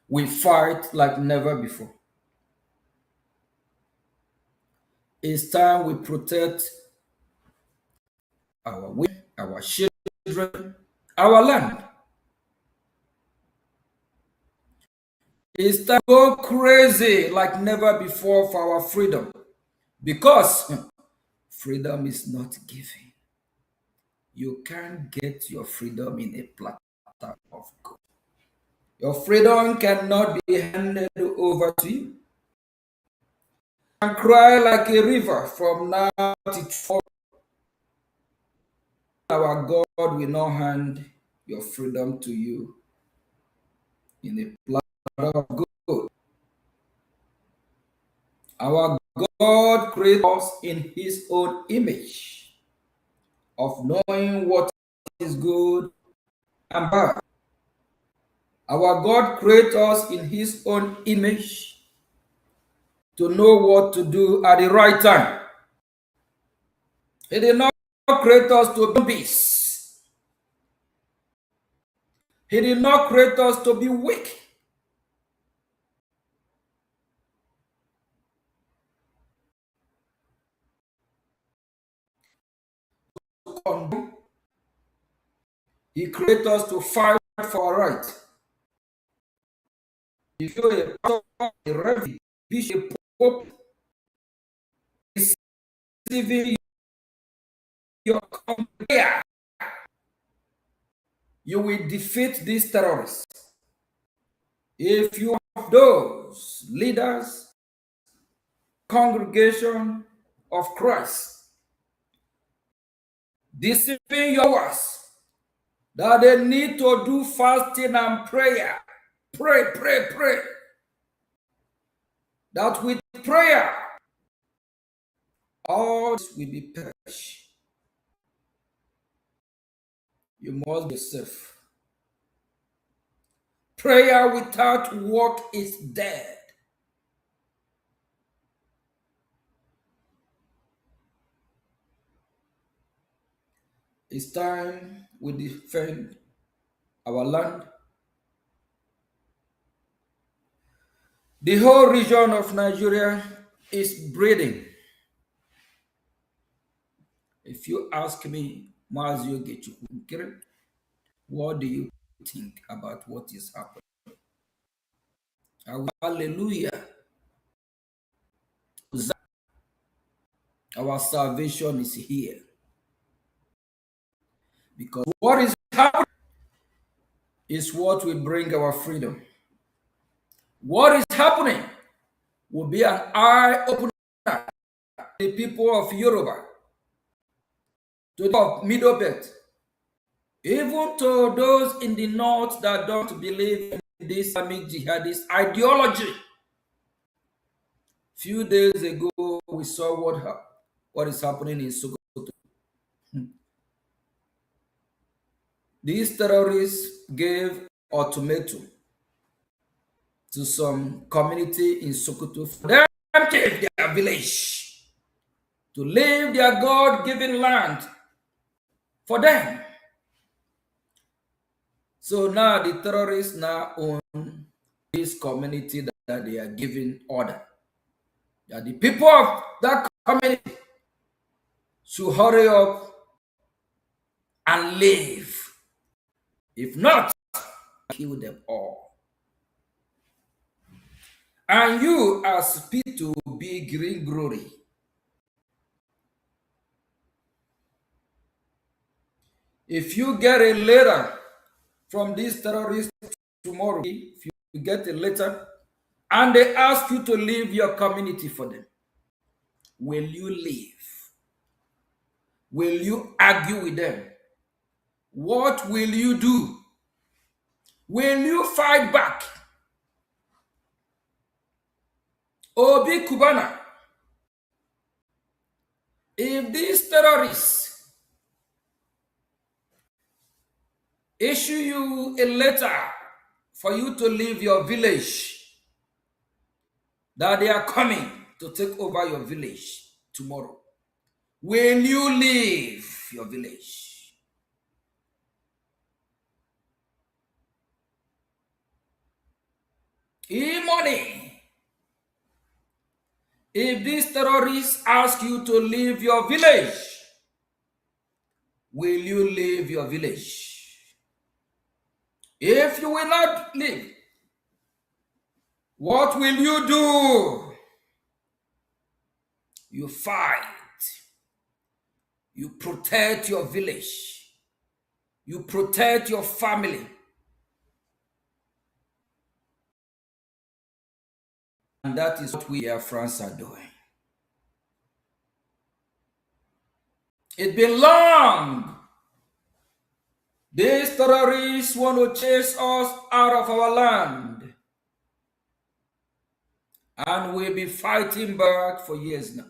we fight like never before. It's time we protect our women, our children, our land. It's time to go crazy like never before for our freedom, because freedom is not given. You can't get your freedom in a platter of gold. Your freedom cannot be handed over to you. You can cry like a river from now to tomorrow. Our God will not hand your freedom to you in a platter of gold. Our God created us in His own image of knowing what is good and bad. Our God created us in His own image to know what to do at the right time. He did not create us to be beasts. He did not create us to be weak. He created us to fight for our right. If you're a pastor, a reverend, bishop, pope, receiving your prayer, you will defeat these terrorists. If you have those leaders, congregation of Christ, deceiving yours, that they need to do fasting and prayer. Pray, pray, pray. That with prayer, all this will be perished. You must be safe. Prayer without work is dead. It's time we defend our land. The whole region of Nigeria is breathing. If you ask me, Ogechukwu Mkere, what do you think about what is happening? Hallelujah. Our salvation is here. Because what is happening is what will bring our freedom. What is happening will be an eye-opener the people of Yoruba, to the people of Middle Belt, even to those in the north that don't believe in this Islamic jihadist ideology. Few days ago, we saw what is happening in Sokoto. These terrorists gave ultimatum to some community in Sokoto for them to leave their village, to leave their God-given land for them. So now the terrorists now own this community that they are giving order. That the people of that community should hurry up and leave. If not, kill them all. And you as P2B Green Glory, if you get a letter from these terrorists tomorrow, if you get a letter and they ask you to leave your community for them, will you leave? Will you argue with them? What will you do? Will you fight back? Obi Kubana, if these terrorists issue you a letter for you to leave your village, that they are coming to take over your village tomorrow, will you leave your village? E-money. If these terrorists ask you to leave your village, will you leave your village? If you will not leave, what will you do? You fight. You protect your village. You protect your family. And that is what we France are doing. It's been long. These terrorists want to chase us out of our land. And we'll be fighting back for years now.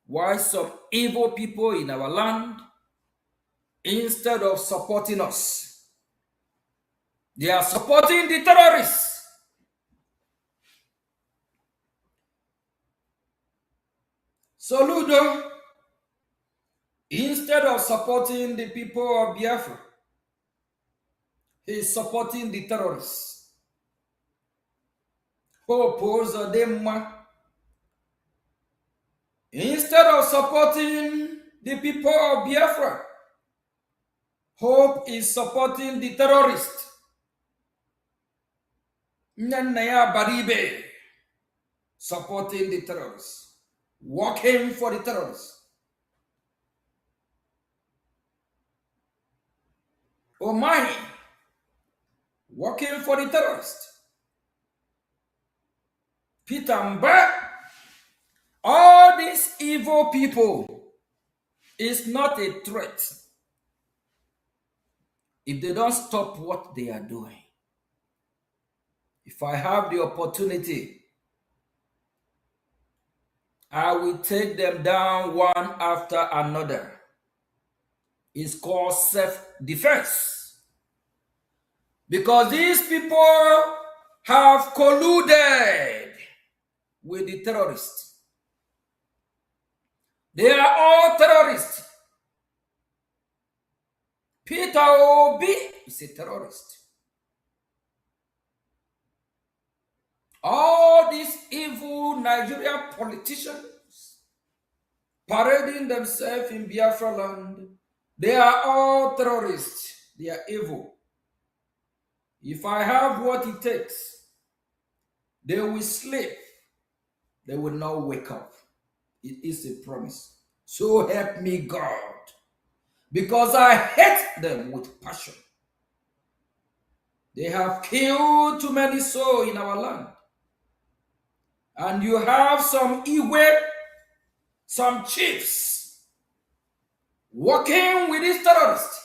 Why some evil people in our land, instead of supporting us, they are supporting the terrorists. Soludo, instead of supporting the people of Biafra, he is supporting the terrorists. Instead of supporting the people of Biafra, Hope is supporting the terrorists. Nyanaya Baribe supporting the terrorists, working for the terrorists. Omani working for the terrorists. Peter Mba, all these evil people is not a threat if they don't stop what they are doing. If I have the opportunity, I will take them down one after another. It's called self-defense. Because these people have colluded with the terrorists. They are all terrorists. Peter Obi is a terrorist. All these evil Nigerian politicians parading themselves in Biafra land, they are all terrorists. They are evil. If I have what it takes, they will sleep. They will not wake up. It is a promise. So help me God. Because I hate them with passion. They have killed too many souls in our land. And you have some Igwe, some chiefs working with these terrorists.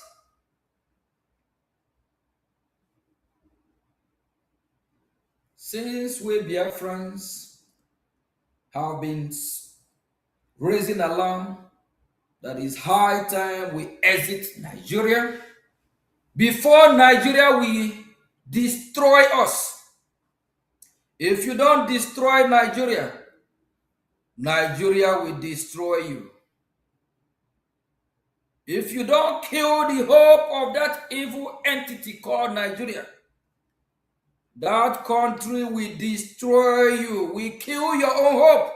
Since we Biafrans have been raising alarm that it's high time we exit Nigeria, before Nigeria will destroy us. If you don't destroy Nigeria, Nigeria will destroy you. If you don't kill the hope of that evil entity called Nigeria, that country will destroy you, will kill your own hope.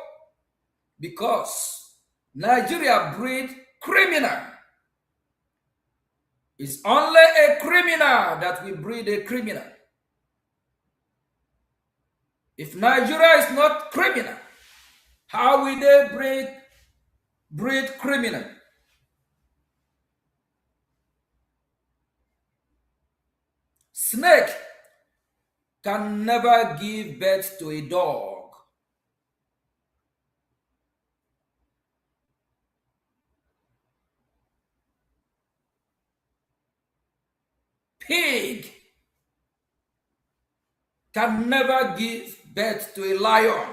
Because Nigeria breed criminal. It's only a criminal that will breed a criminal. If Nigeria is not criminal, how will they breed criminal? Snake can never give birth to a dog. Pig can never give birth to a lion.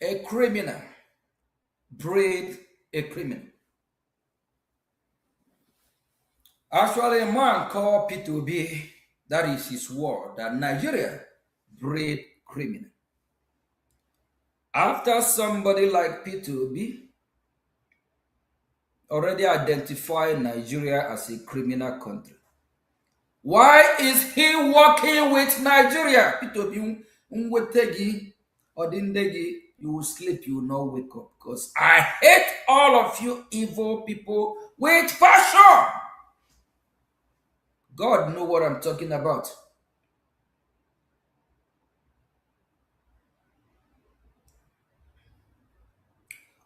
A criminal breed a criminal. Actually, a man called P2B, that is his word, that Nigeria breed criminal. After somebody like P2B already identified Nigeria as a criminal country, why is he working with Nigeria? P2B, you will sleep, you will not wake up. Because I hate all of you evil people with passion. God knows what I'm talking about.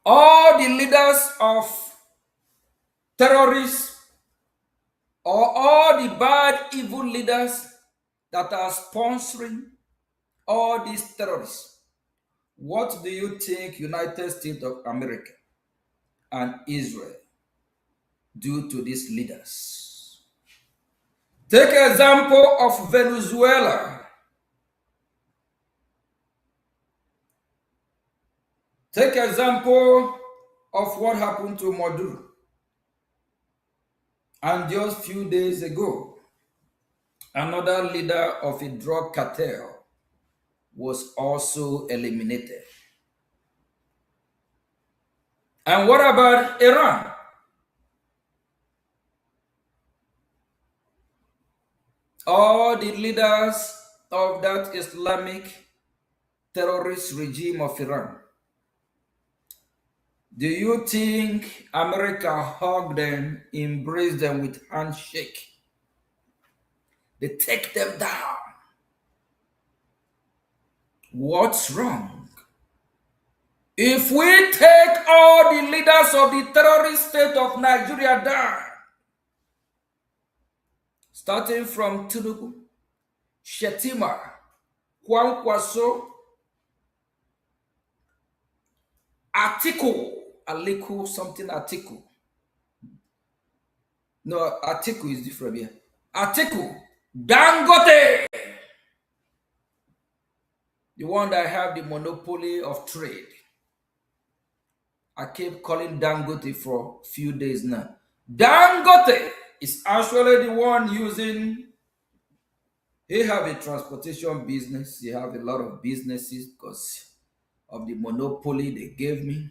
All the leaders of terrorists or all the bad evil leaders that are sponsoring all these terrorists, what do you think United States of America and Israel do to these leaders? Take example of Venezuela. Take example of what happened to Maduro. And just few days ago, another leader of a drug cartel was also eliminated. And what about Iran? All the leaders of that Islamic terrorist regime of Iran, do you think America hugged them, embraced them with handshake? They take them down. What's wrong? If we take all the leaders of the terrorist state of Nigeria down, starting from Tinubu, Shetima, Juan Kwaso, Atiku, something Atiku. No, Atiku is different here. Atiku, Dangote, the one that have the monopoly of trade. I keep calling Dangote for a few days now. Dangote is actually the one using, he have a transportation business. He have a lot of businesses because of the monopoly they gave me.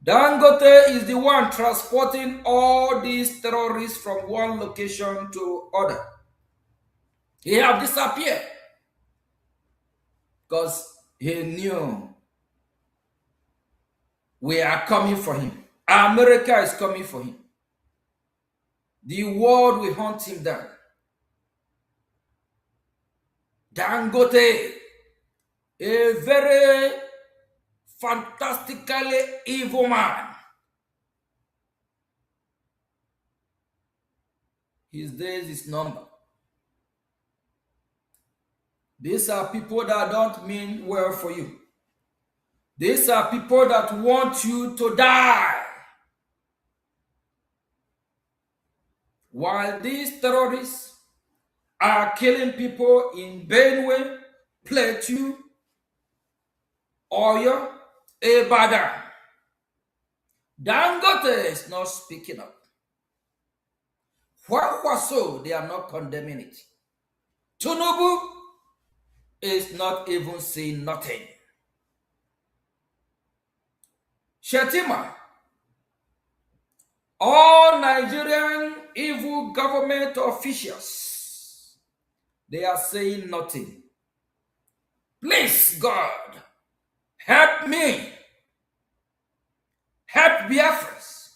Dangote is the one transporting all these terrorists from one location to other. He have disappeared because he knew we are coming for him. America is coming for him. The world will hunt him down. Dangote, a very fantastically evil man. His days is numbered. These are people that don't mean well for you. These are people that want you to die. While these terrorists are killing people in Benue, Plateau, Oyo, Ibadan, Dangote is not speaking up. Kwankwaso, they are not condemning it. Tinubu is not even saying nothing. Shetima, all Nigerian evil government officials, they are saying nothing. Please, God, help me. Help Biafras.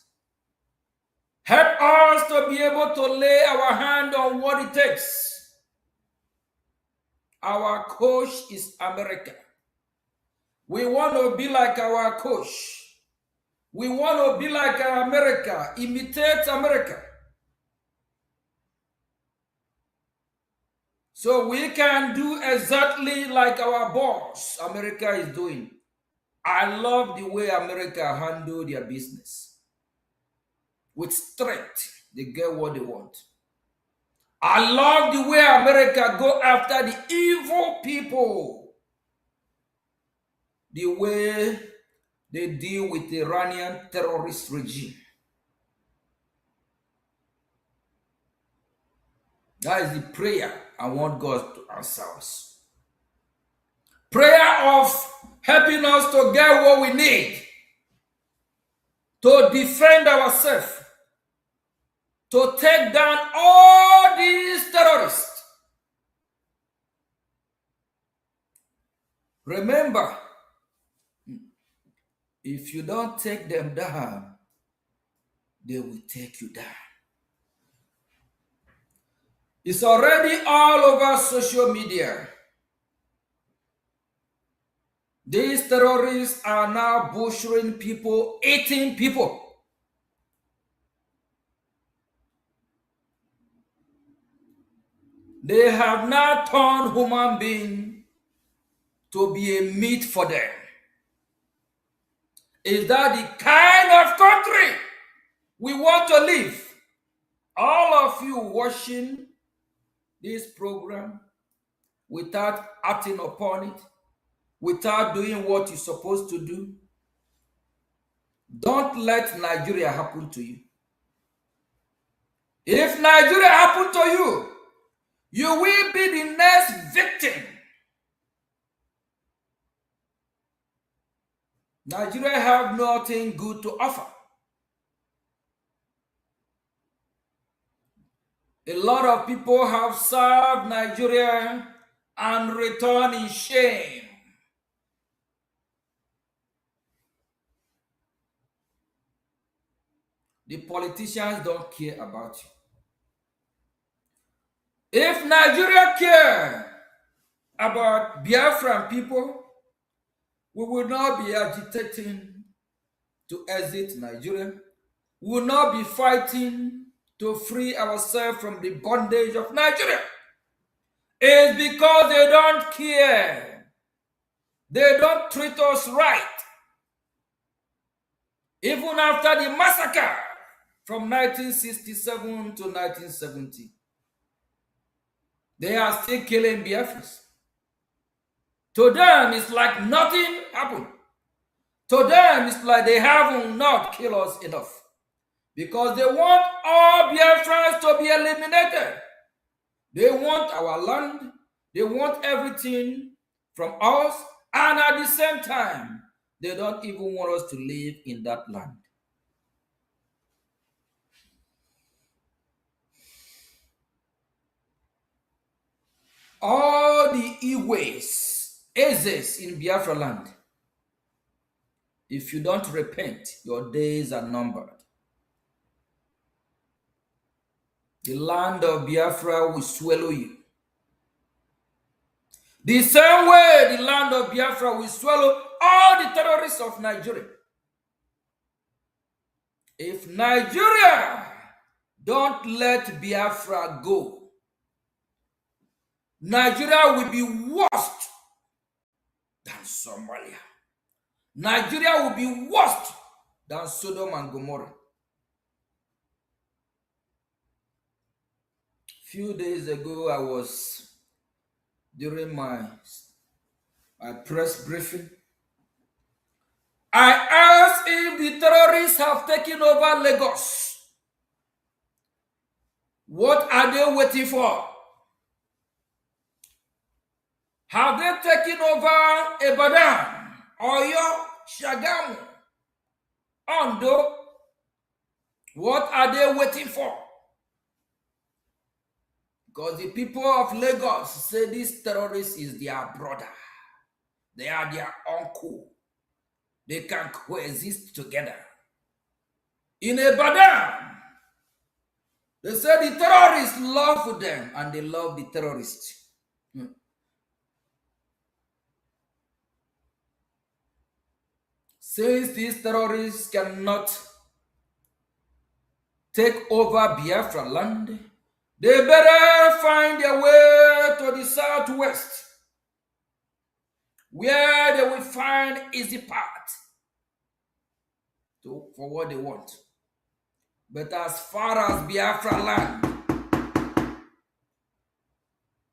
Help us to be able to lay our hand on what it takes. Our coach is America. We want to be like our coach. We want to be like America, imitate America. So we can do exactly like our boss, America, is doing. I love the way America handle their business. With strength, they get what they want. I love the way America go after the evil people. The way they deal with the Iranian terrorist regime. That is the prayer I want God to answer us. Prayer of helping us to get what we need to defend ourselves, to take down all these terrorists. Remember, if you don't take them down, they will take you down. It's already all over social media. These terrorists are now butchering people, eating people. They have now turned human beings to be a meat for them. Is that the kind of country we want to live? All of you watching this program without acting upon it, without doing what you're supposed to do, don't let Nigeria happen to you. If Nigeria happen to you, you will be the next victim. Nigeria have nothing good to offer. A lot of people have served Nigeria and returned in shame. The politicians don't care about you. If Nigeria care about Biafran people, we will not be agitating to exit Nigeria. We will not be fighting to free ourselves from the bondage of Nigeria. It's because they don't care. They don't treat us right. Even after the massacre from 1967 to 1970, they are still killing Biafrans. To them, it's like nothing happened. To them, it's like they haven't not killed us enough. Because they want all Biafrans to be eliminated. They want our land. They want everything from us. And at the same time, they don't even want us to live in that land. All the Iwes, Ezes in Biafra land, if you don't repent, your days are numbered. The land of Biafra will swallow you. The same way the land of Biafra will swallow all the terrorists of Nigeria. If Nigeria Don't let Biafra go. Nigeria will be worse than Somalia. Nigeria will be worse than Sodom and Gomorrah. Few days ago, I was during my press briefing. I asked if the terrorists have taken over Lagos. What are they waiting for? Have they taken over Ibadan, Oyo, Shagamu, Ondo? What are they waiting for? Because the people of Lagos say this terrorist is their brother. They are their uncle. They can coexist together. In Ibadan, they say the terrorists love them and they love the terrorists. Since these terrorists cannot take over Biafra land, they better find their way to the southwest, where they will find easy path for what they want. But as far as Biafra land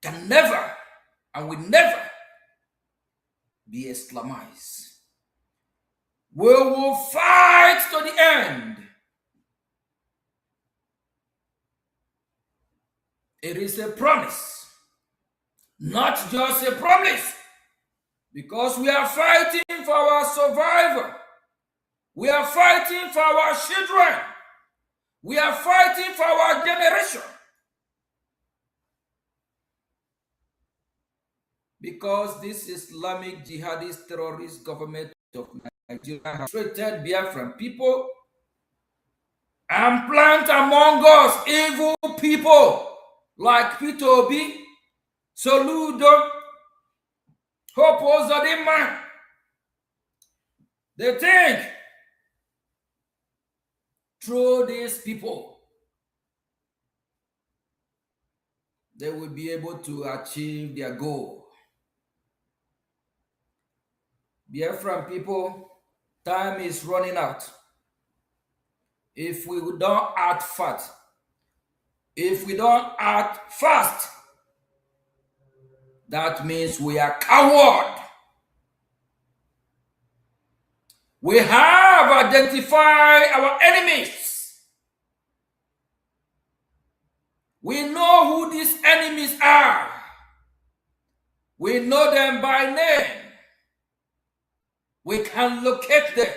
can never and will never be Islamized, we will fight to the end. It is a promise, not just a promise, because we are fighting for our survival. We are fighting for our children. We are fighting for our generation. Because this Islamic jihadist terrorist government of Nigeria has treated Biafran people and plant among us evil people like Peter Obi, Soludo, Hope Ozodinma. They think through these people they will be able to achieve their goal. Biafran people, time is running out. If we don't act fast, that means we are coward. We have identified our enemies. We know who these enemies are. We know them by name. We can locate them.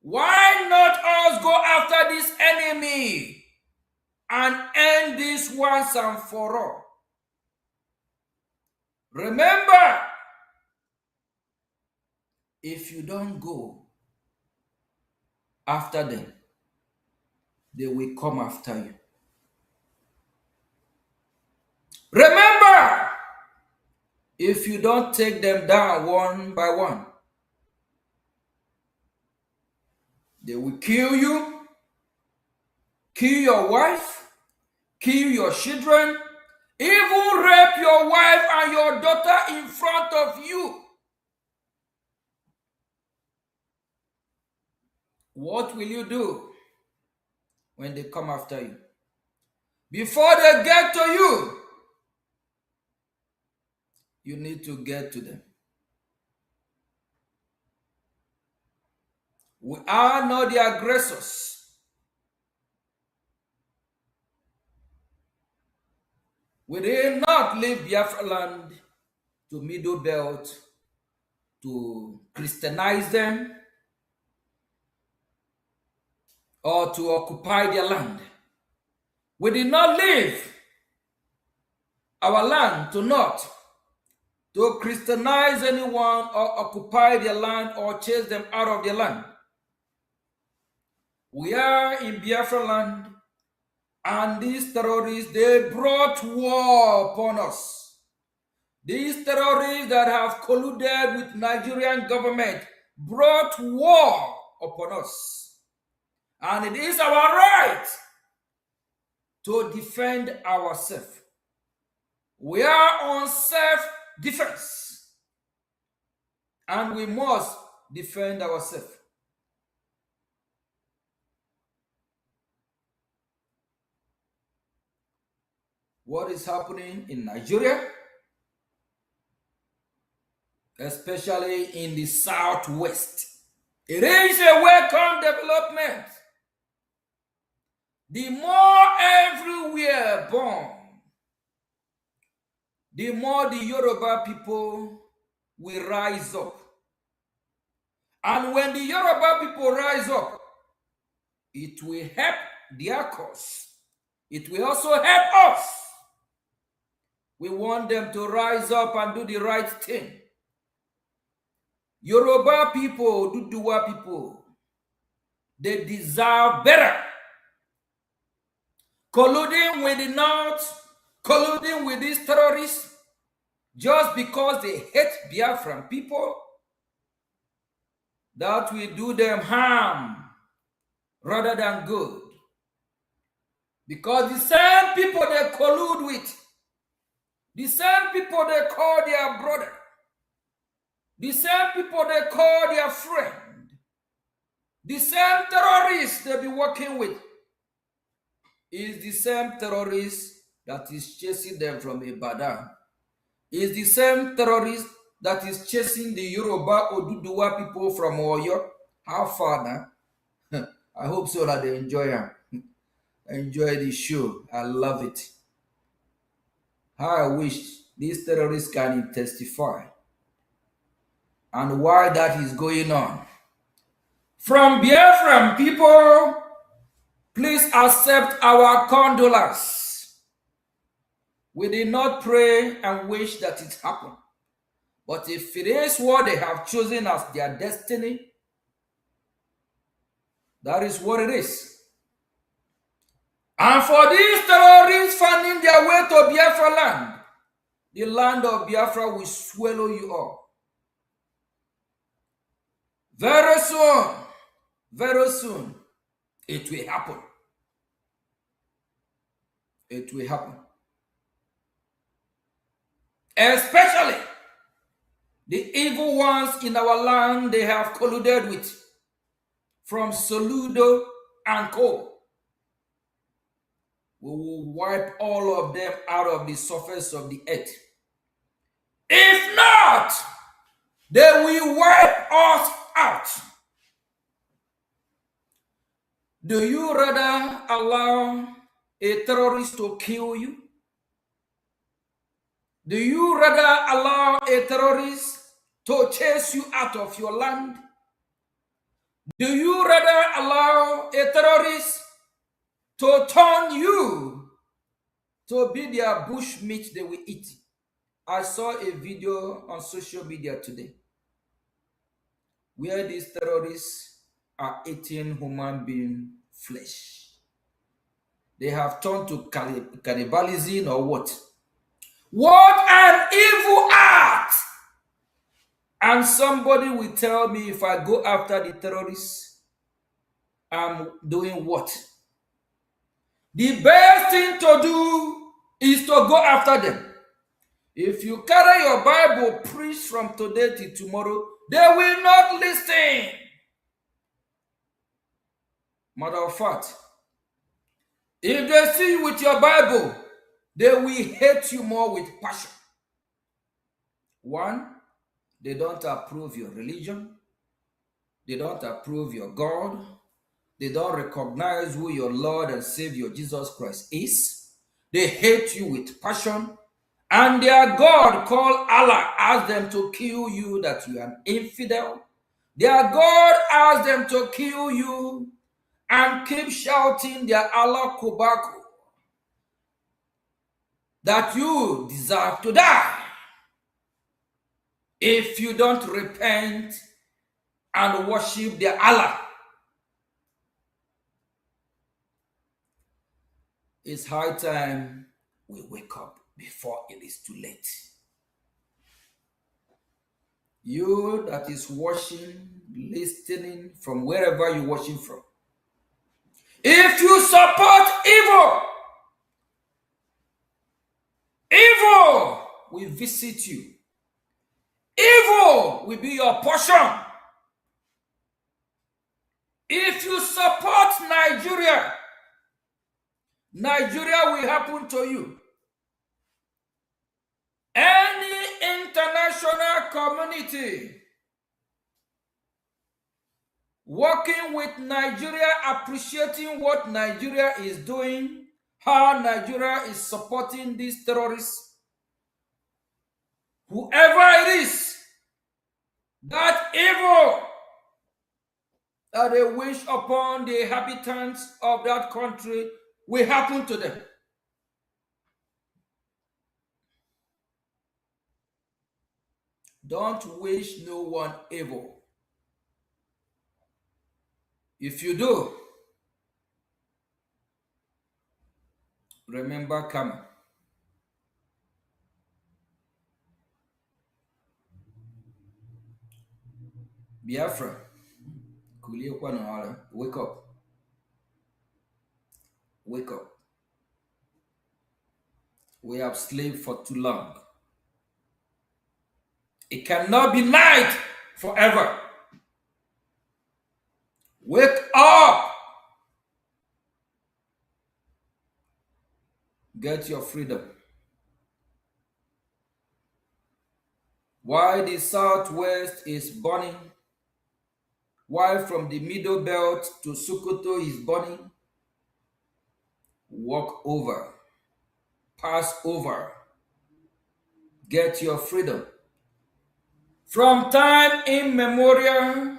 Why not us go after this enemy and end this once and for all? Remember, if you don't go after them, they will come after you. Remember, if you don't take them down one by one, they will kill you, kill your wife, kill your children, even rape your wife and your daughter in front of you. What will you do when they come after you? Before they get to you, you need to get to them. We are not the aggressors. We did not leave Biafra land to Middle Belt to Christianize them or to occupy their land. We did not leave our land to not to Christianize anyone or occupy their land or chase them out of their land. We are in Biafra land, and these terrorists, they brought war upon us. These terrorists that have colluded with Nigerian government brought war upon us. And it is our right to defend ourselves. We are on self-defense, and we must defend ourselves. What is happening in Nigeria, especially in the southwest? It is a welcome development. The more everywhere born, the more the Yoruba people will rise up. And when the Yoruba people rise up, it will help their cause. It will also help us. We want them to rise up and do the right thing. Yoruba people, Duduwa people, they deserve better. Colluding with the North, colluding with these terrorists, just because they hate Biafran people, that will do them harm rather than good. Because the same people they collude with, the same people they call their brother, the same people they call their friend, the same terrorists they be working with, is the same terrorist that is chasing them from Ibadan. Is the same terrorist that is chasing the Yoruba Oduduwa people from Oyo. How far now? I hope so that they enjoy the show. I love it. How I wish these terrorists can testify and why that is going on. From Biafran people, please accept our condolence. We did not pray and wish that it happened. But if it is what they have chosen as their destiny, that is what it is. And for these terrorists finding their way to Biafra land, the land of Biafra will swallow you up. Very soon, it will happen. It will happen. Especially the evil ones in our land they have colluded with, from Soludo and Co. We will wipe all of them out of the surface of the earth. If not, they will wipe us out. Do you rather allow a terrorist to kill you? Do you rather allow a terrorist to chase you out of your land? Do you rather allow a terrorist to turn you to be their bush meat they will eat? I saw a video on social media today where these terrorists are eating human being flesh. They have turned to cannibalism or what? What an evil act! And somebody will tell me if I go after the terrorists, I'm doing what? The best thing to do is to go after them. If you carry your Bible, preach from today till tomorrow, they will not listen. Matter of fact, if they see you with your Bible, they will hate you more with passion. One, they don't approve your religion. They don't approve your God. They don't recognize who your Lord and Savior Jesus Christ is. They hate you with passion. And their God called Allah asked them to kill you that you are an infidel. Their God asked them to kill you and keep shouting their Allah Kubaku, that you deserve to die if you don't repent and worship their Allah. It's high time we wake up before it is too late. You that is watching, listening from wherever you're watching from, if you support evil, Evil will visit you. Evil will be your portion. If you support Nigeria, Nigeria will happen to you. Any international community working with Nigeria, appreciating what Nigeria is doing, how Nigeria is supporting these terrorists, whoever it is, that evil that they wish upon the inhabitants of that country will happen to them. Don't wish no one evil. If you do, remember karma. Biafra, wake up. Wake up. We have slaved for too long. It cannot be night forever. Wake up. Get your freedom. While the southwest is burning, while from the middle belt to Sokoto is burning, walk over, pass over, get your freedom. From time immemorial,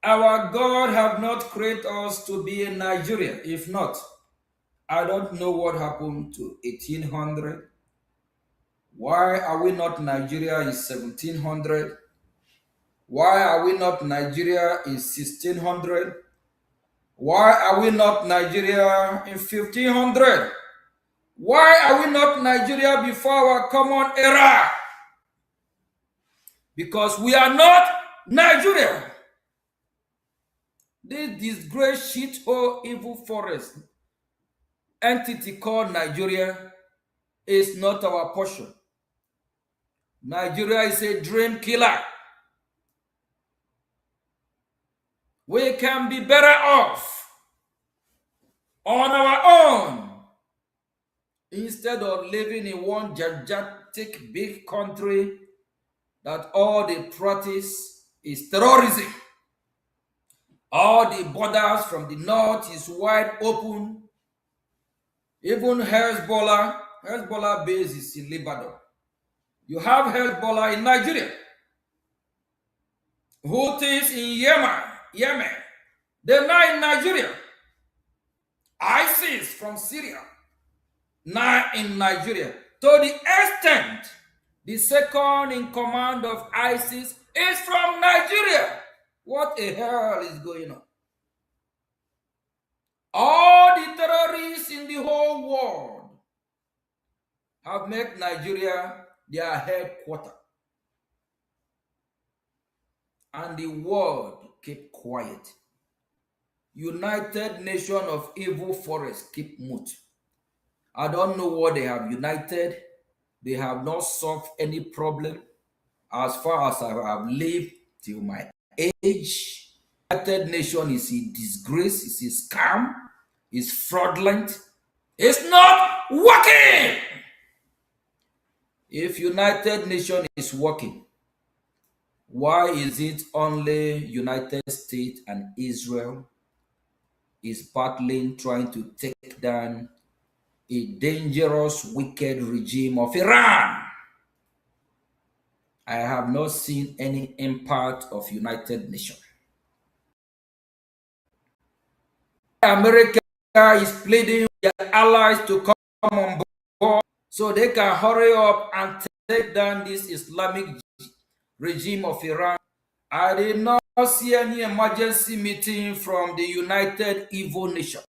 our God have not created us to be in Nigeria. If not, I don't know what happened to 1800. Why are we not Nigeria in 1700? Why are we not Nigeria in 1600? Why are we not Nigeria in 1500? Why are we not Nigeria before our common era? Because we are not Nigeria. This disgraced shithole evil forest entity called Nigeria is not our portion. Nigeria is a dream killer. We can be better off on our own instead of living in one gigantic big country that all they practice is terrorism. All the borders from the north is wide open. Even Hezbollah base is in Lebanon. You have Hezbollah in Nigeria. Houthis in Yemen. They're not in Nigeria. ISIS from Syria, not in Nigeria. To the extent, the second in command of ISIS is from Nigeria. What the hell is going on? All the terrorists in the whole world have made Nigeria their headquarters. And the world keep quiet. United Nation of Evil Forest keep mute. I don't know what they have united. They have not solved any problem. As far as I have lived till my age, United Nation is a disgrace, it's a scam, it's fraudulent, it's not working. If United Nation is working, why is it only United States and Israel is battling, trying to take down a dangerous, wicked regime of Iran? I have not seen any impact of United Nations. America is pleading with their allies to come on board so they can hurry up and take down this Islamic regime of Iran. I did not see any emergency meeting from the United Evil Nation.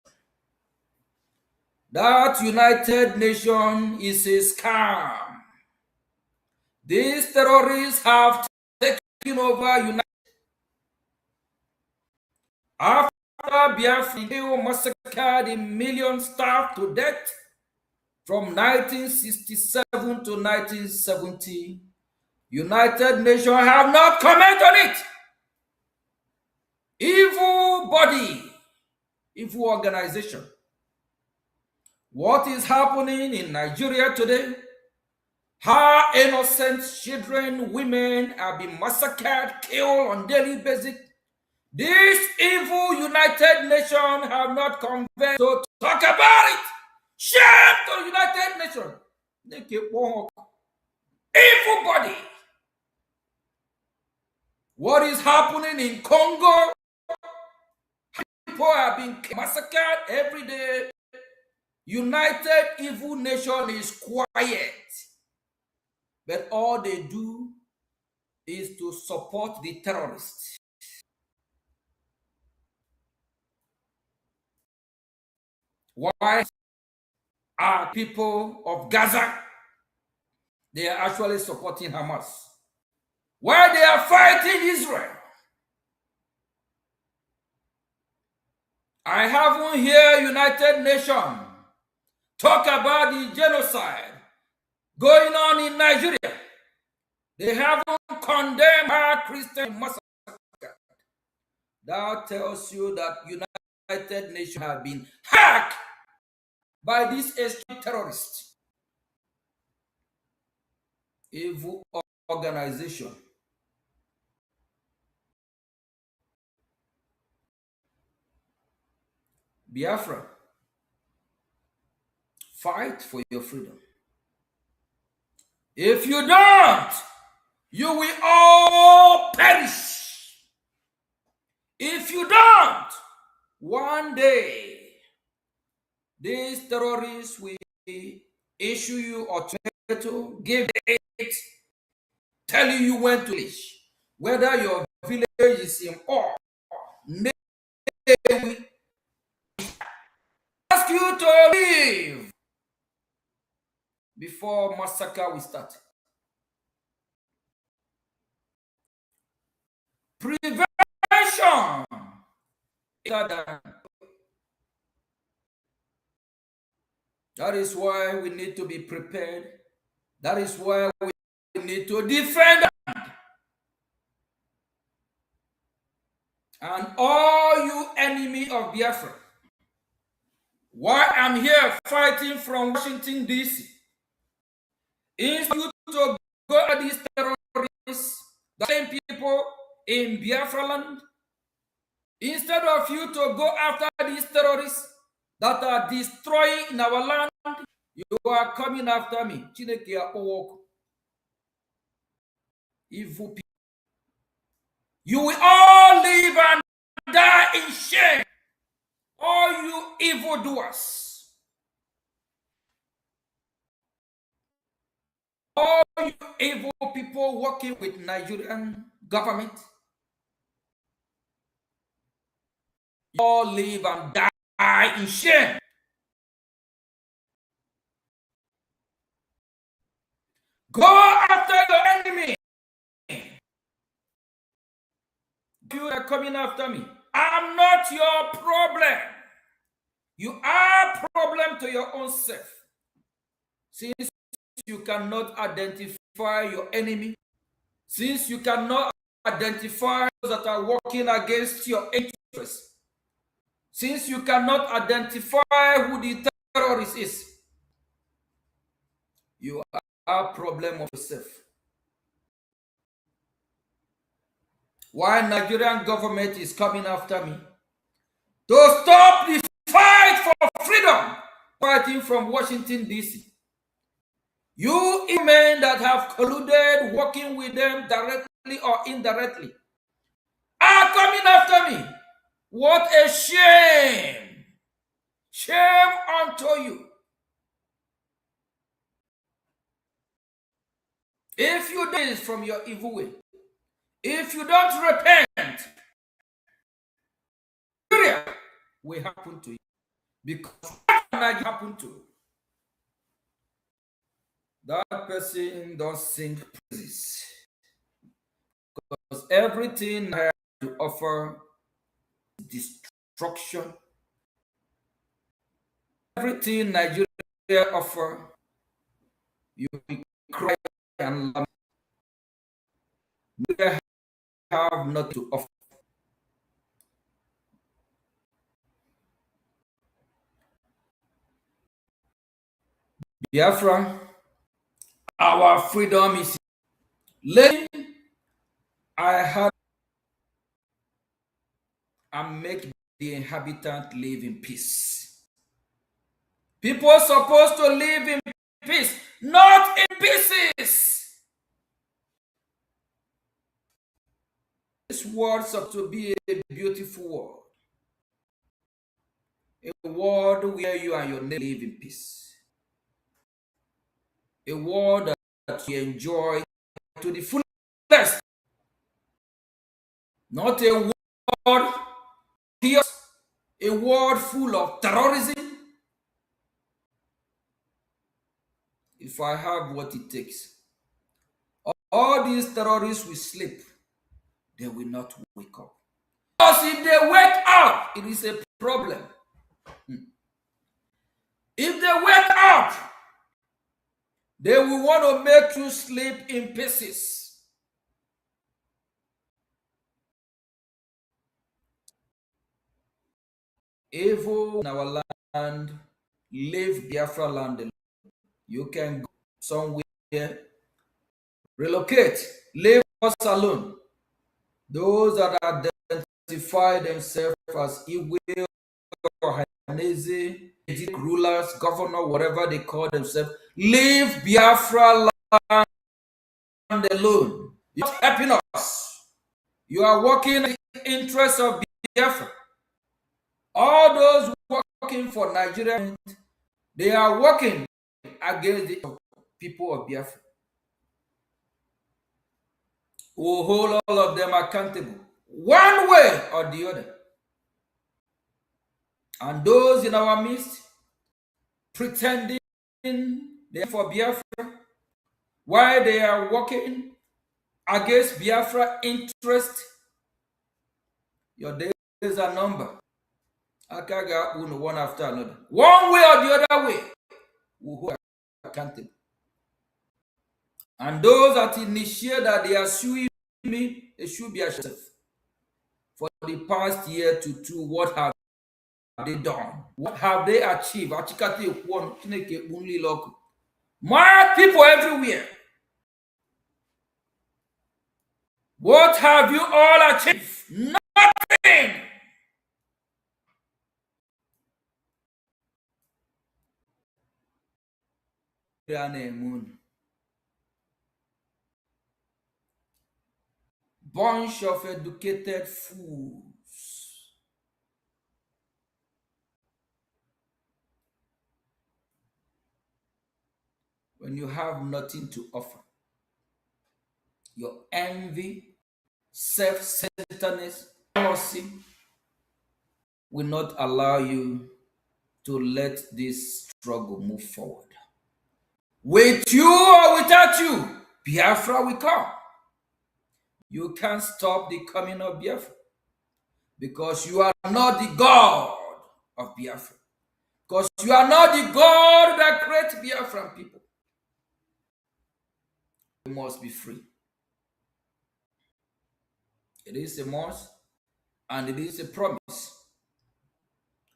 That United Nation is a scam. These terrorists have taken over United. After Biafra massacred a million staff to death, from 1967 to 1970, United Nations have not commented on it. Evil body, evil organization. What is happening in Nigeria today? How innocent children, women are being massacred, killed on daily basis. This evil United Nations have not convened to talk about it. Shame to the United Nations. Evil body. What is happening in Congo? People are being massacred every day. United Evil Nation is quiet. But all they do is to support the terrorists. Why are people of Gaza? They are actually supporting Hamas. Why they are fighting Israel? I haven't heard United Nations talk about the genocide going on in Nigeria. They haven't condemned our Christian massacre. That tells you that United Nations have been hacked by these extreme terrorists. Evil organization. Biafra, fight for your freedom. If you don't, you will all perish. If you don't, one day, these terrorists will issue you a ultimatum, give it, tell you when to leave. Whether your village is in awe, they ask you to leave before massacre will start. Prevention. That is why we need to be prepared. That is why we need to defend. And all you enemy of Biafra, why I'm here fighting from Washington, D.C., is you to go at these terrorists, the same people in Biafra land, instead of you to go after these terrorists that are destroying in our land, you are coming after me. Evil people. You will all live and die in shame. All you evildoers. All you evil people working with Nigerian government. You all live and die in shame. Go after your enemy. You are coming after me. I'm not your problem. You are a problem to your own self. Since you cannot identify your enemy, since you cannot identify those that are working against your interests, since you cannot identify who the terrorist is, you are a problem of yourself. Why Nigerian government is coming after me? To stop the fight for freedom, fighting from Washington, D.C. You men that have colluded, working with them directly or indirectly, are coming after me. What a shame! Shame unto you. If you do this from your evil way, if you don't repent, will happen to you. Because what might happen to that person don't sing praises. Because everything I have to offer is destruction. Everything Nigeria offer, you will cry and lament. Nigeria have nothing to offer. Biafra, our freedom is laying. I had and make the inhabitant live in peace. People are supposed to live in peace, not in pieces. This world is to be a beautiful world. A world where you and your neighbor live in peace. A world that you enjoy to the fullest. Not a world chaos, a world full of terrorism. If I have what it takes, all these terrorists will sleep. They will not wake up. Because if they wake up, it is a problem. If they wake up, they will want to make you sleep in pieces. Evil in our land, leave Biafra land alone. You can go somewhere, relocate, leave us alone. Those that identify themselves as Iwe or Hanese, rulers, governor, whatever they call themselves, leave Biafra land alone. You're not helping us. You are working in the interest of Biafra. All those working for Nigeria, they are working against the people of Biafra. We will hold all of them accountable, one way or the other. And those in our midst pretending they are for Biafra, while they are working against Biafra interest, your days are numbered. Akaga one after another. One way or the other way, we hold accountable. And those that initiate that they are suing me, they should be ashamed. For the past year to two, what have they done? What have they achieved? Mad people everywhere. What have you all achieved? Nothing. Bunch of educated fools. When you have nothing to offer, your envy, self-centeredness, jealousy will not allow you to let this struggle move forward. With you or without you, Biafra will come. You can't stop the coming of Biafra because you are not the God of Biafra. Because you are not the God that creates Biafran people. You must be free. It is a must and it is a promise.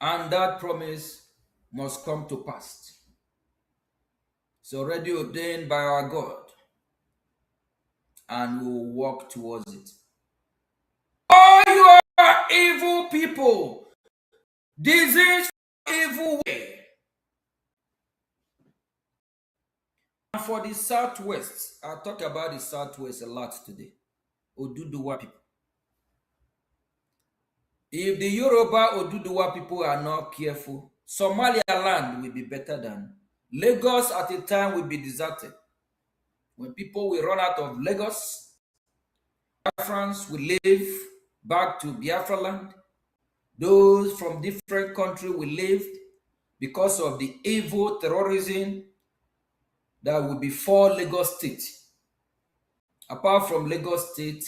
And that promise must come to pass. It's already ordained by our God. And we will walk towards it. All you are evil people, disease evil way. And for the Southwest, I'll talk about the Southwest a lot today. Oduduwa people. If the Yoruba Oduduwa people are not careful, Somalia land will be better than Lagos at a time will be deserted. When people will run out of Lagos, Biafrans will live back to Biafra land. Those from different countries will live because of the evil terrorism that will befall Lagos State. Apart from Lagos State,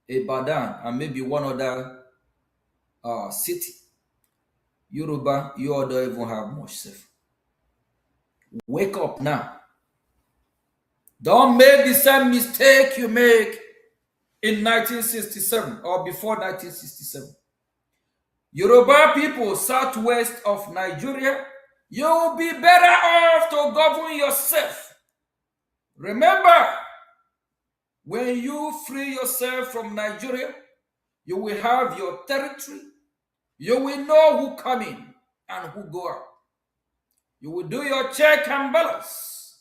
Ibadan, and maybe one other city, Yoruba, you all don't even have much safe. Wake up now. Don't make the same mistake you make in 1967 or before 1967. Yoruba people, southwest of Nigeria, you will be better off to govern yourself. Remember, when you free yourself from Nigeria, you will have your territory. You will know who come in and who go out. You will do your check and balance.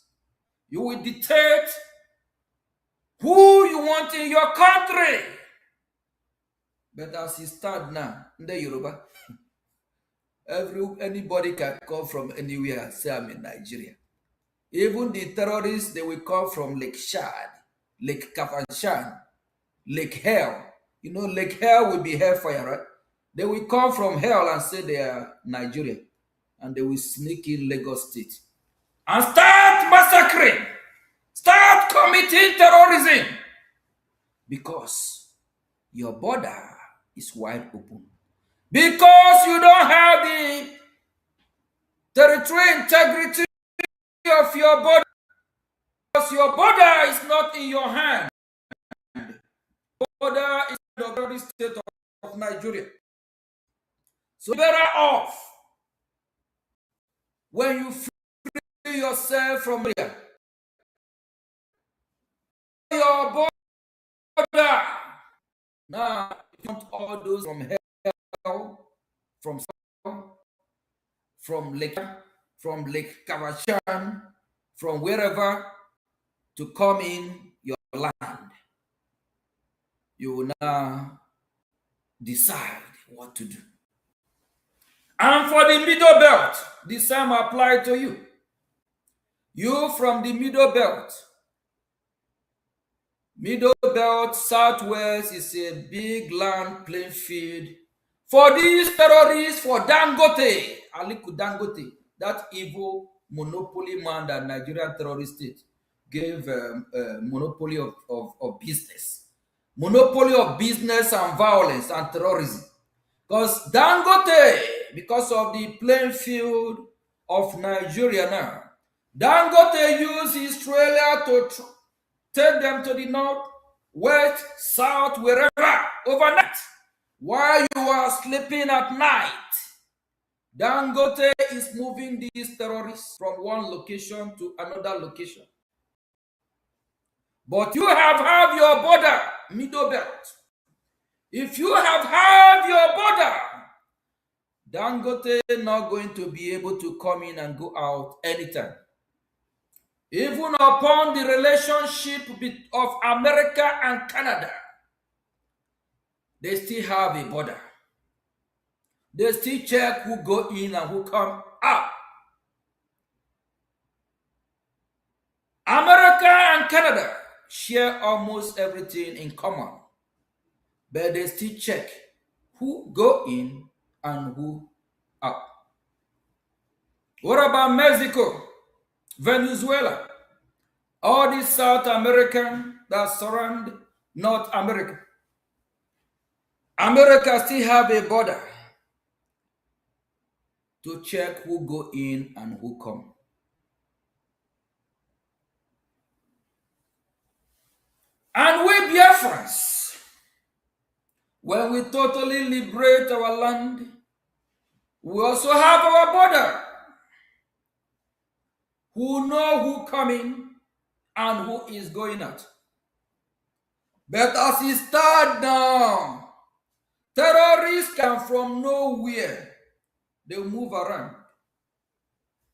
You will dictate who you want in your country. But as it stands now, in the Yoruba, anybody can come from anywhere and say I'm in Nigeria. Even the terrorists, they will come from Lake Chad, Lake Kafanchan, Lake Hell. You know, Lake Hell will be hellfire, right? They will come from hell and say they are Nigeria. And they will sneak in Lagos State and start massacring, start committing terrorism. Because your border is wide open. Because you don't have the territorial integrity of your border. Because your border is not in your hand. Border is in the state of Nigeria. So you're better off when you free yourself from here. Your border. Now, you want all those from hell, from Lake Kavachan, from wherever to come in your land. You will now decide what to do. And for the middle belt, the same applies to you. You from the middle belt. Middle belt, southwest is a big land playing field for these terrorists, for Dangote, Aliku Dangote, that evil monopoly man that Nigerian terrorist state gave monopoly of business. Monopoly of business and violence and terrorism. Because Dangote, because of the playing field of Nigeria now, Dangote used Australia to take them to the north, west, south, wherever, overnight. While you are sleeping at night, Dangote is moving these terrorists from one location to another location. But you have your border, middle belt. If you have your border, Dangote is not going to be able to come in and go out anytime. Even upon the relationship of America and Canada, they still have a border. They still check who go in and who come out. America and Canada share almost everything in common, but they still check who go in and who out. What about Mexico, Venezuela, all these South American that surround North America? America still have a border to check who go in and who come. And we Biafrans, when we totally liberate our land, we also have our border. Who know who coming and who is going out. But as it starts now, terrorists come from nowhere. They move around.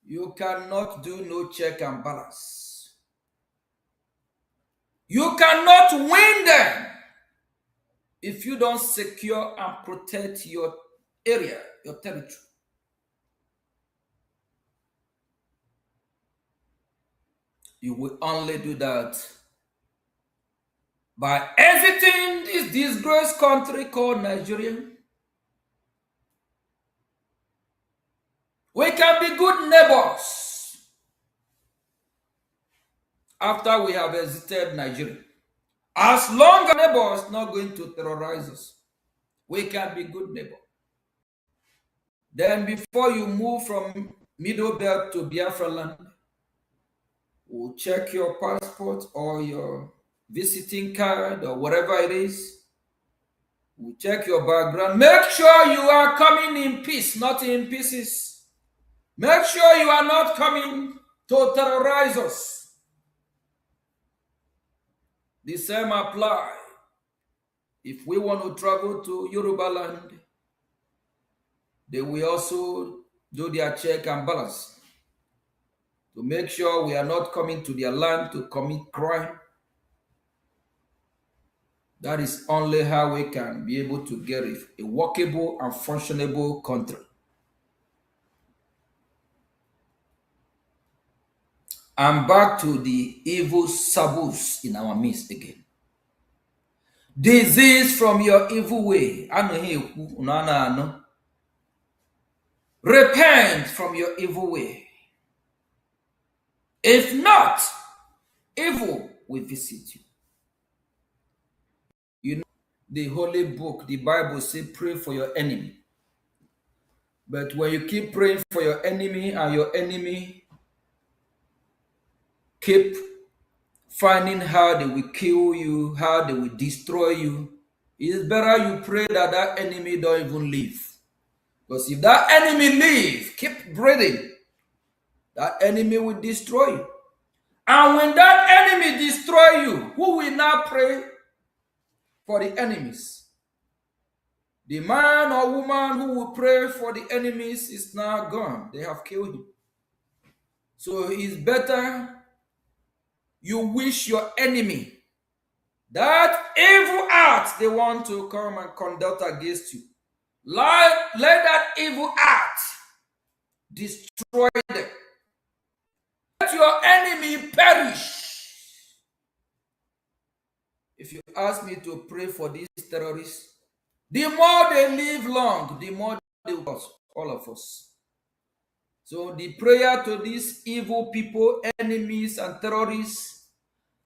You cannot do no check and balance. You cannot win them if you don't secure and protect your area, your territory. You will only do that by exiting this disgraced country called Nigeria. We can be good neighbors after we have exited Nigeria. As long as neighbors not going to terrorize us, we can be good neighbors. Then before you move from Middle Belt to Biafra land, will check your passport or your visiting card or whatever it is. We'll check your background. Make sure you are coming in peace, not in pieces. Make sure you are not coming to terrorize us. The same apply if we want to travel to Yoruba land. They will also do their check and balance to make sure we are not coming to their land to commit crime. That is only how we can be able to get a workable and functionable country. And back to the evil sabus in our midst again. Disease from your evil way. Repent from your evil way. If not, evil will visit you. You know, the holy book, the Bible says, pray for your enemy. But when you keep praying for your enemy and your enemy keep finding how they will kill you, how they will destroy you, it's better you pray that that enemy don't even live. Because if that enemy live, keep breathing, that enemy will destroy you. And when that enemy destroy you, who will now pray for the enemies? The man or woman who will pray for the enemies is now gone. They have killed him. So it's better you wish your enemy that evil act they want to come and conduct against you. Let that evil act destroy them. Let your enemy perish. If you ask me to pray for these terrorists, the more they live long, the more they will cause all of us. So the prayer to these evil people, enemies and terrorists,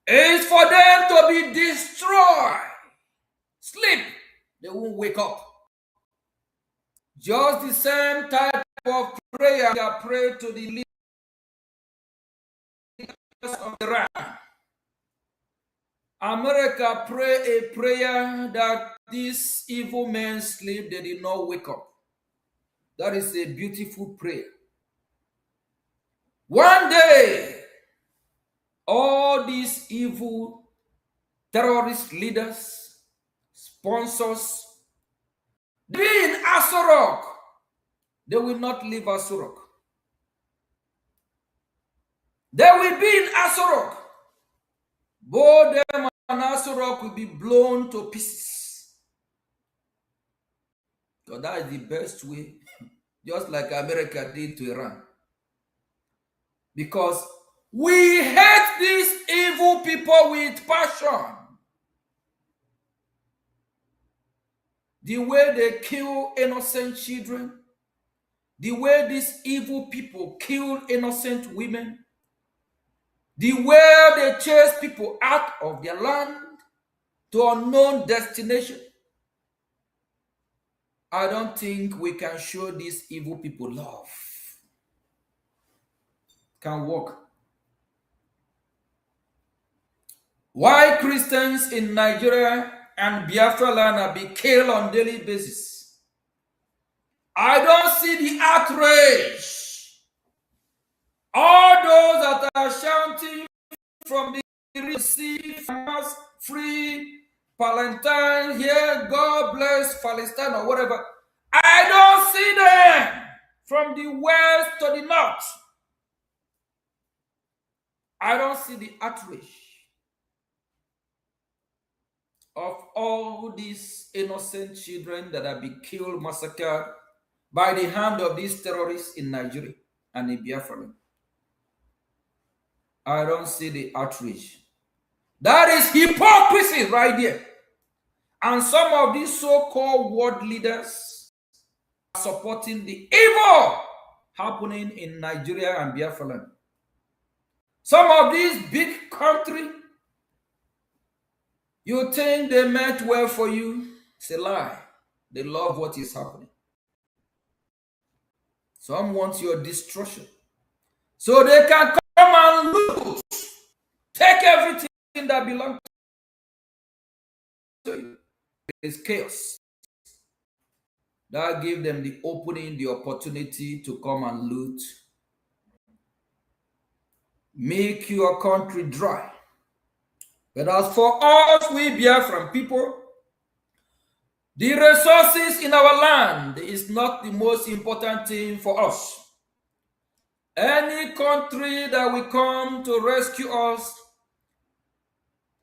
is for them to be destroyed. Sleep, they won't wake up. Just the same type of prayer I pray to the leaders of Iran. America pray a prayer that these evil men sleep, they did not wake up. That is a beautiful prayer. One day, all these evil terrorist leaders, sponsors, be in Asorok, they will not leave Asorok. They will be in Asorok. Both them and Asorok will be blown to pieces. So that is the best way, just like America did to Iran. Because we hate these evil people with passion. The way they kill innocent children, the way these evil people kill innocent women, the way they chase people out of their land to unknown destination. I don't think we can show these evil people love. Can work. Why Christians in Nigeria and Biafra land are being killed on a daily basis? I don't see the outrage. All those that are shouting from the sea, free Palestine, here, God bless Palestine or whatever. I don't see them from the west to the north. I don't see the outrage of all these innocent children that have been killed, massacred by the hand of these terrorists in Nigeria and in Biafra. I don't see the outrage. That is hypocrisy right there. And some of these so-called world leaders are supporting the evil happening in Nigeria and Biafra. Some of these big countries, you think they meant well for you? It's a lie. They love what is happening. Some want your destruction, so they can come and lose that belong to you. It's chaos. That give them the opening, the opportunity to come and loot. Make your country dry. But as for us, we Biafran people, the resources in our land is not the most important thing for us. Any country that will come to rescue us,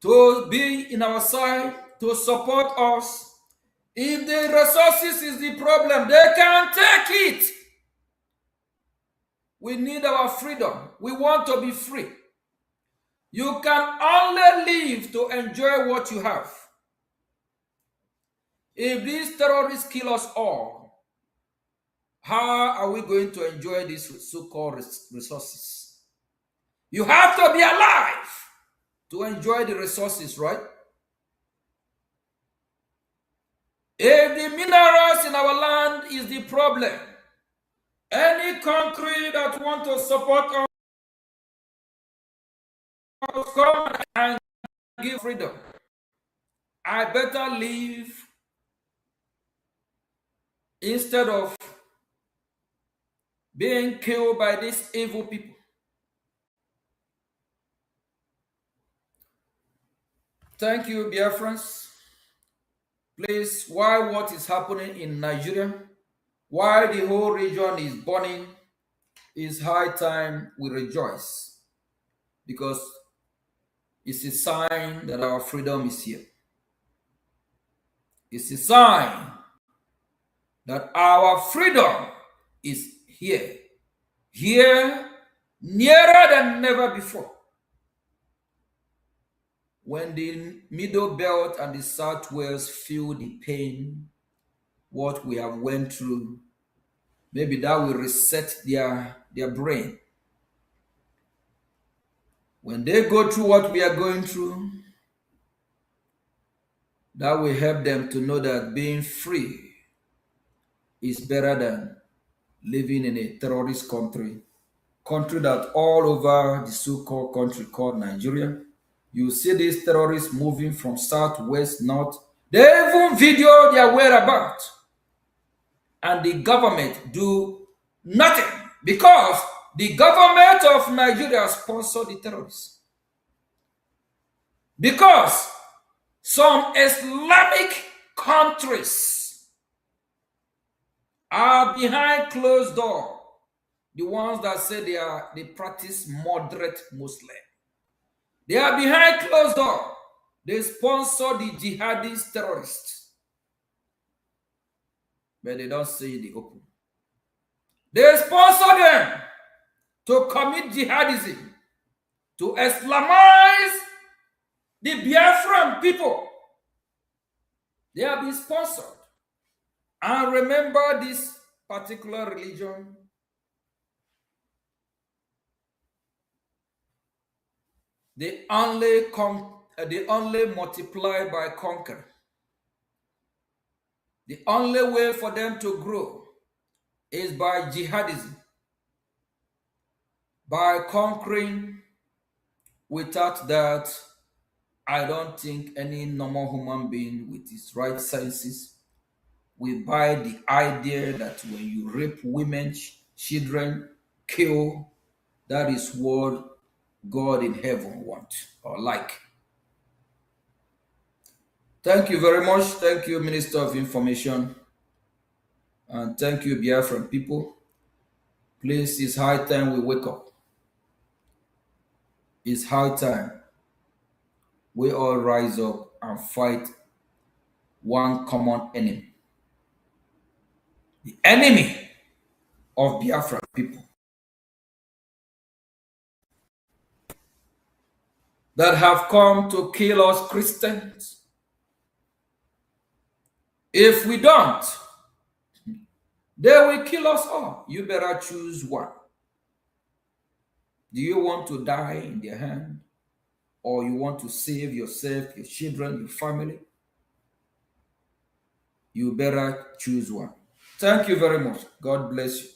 to be in our side, to support us, if the resources is the problem, they can take it. We need our freedom. We want to be free. You can only live to enjoy what you have. If these terrorists kill us all, how are we going to enjoy these so-called resources? You have to be alive to enjoy the resources, right? If the minerals in our land is the problem, any country that wants to support us, come and give freedom. I better live instead of being killed by these evil people. Thank you, Biafrans. Please, why what is happening in Nigeria, why the whole region is burning, it's high time we rejoice, because it's a sign that our freedom is here. It's a sign that our freedom is here, nearer than never before. When the Middle Belt and the Southwest feel the pain, what we have went through, maybe that will reset their brain. When they go through what we are going through, that will help them to know that being free is better than living in a terrorist country that all over the so-called country called Nigeria. You see these terrorists moving from south, west, north. They even video their whereabouts. And the government do nothing, because the government of Nigeria sponsored the terrorists. Because some Islamic countries are behind closed door. The ones that say they practice moderate Muslim. They are behind closed door. They sponsor the jihadist terrorists. But they don't say in the open. They sponsor them to commit jihadism, to Islamize the Biafran people. They have been sponsored. And remember this particular religion, they only multiply by conquer. The only way for them to grow is by jihadism, by conquering. Without that, I don't think any normal human being with his right senses will buy the idea that when you rape women, children, kill, that is what God in heaven wants or like. Thank you very much. Thank you, Minister of Information. And thank you, Biafran people. Please, it's high time we wake up. It's high time we all rise up and fight one common enemy. The enemy of Biafran people that have come to kill us Christians. If we don't, they will kill us all. You better choose one. Do you want to die in their hand? Or you want to save yourself, your children, your family? You better choose one. Thank you very much. God bless you.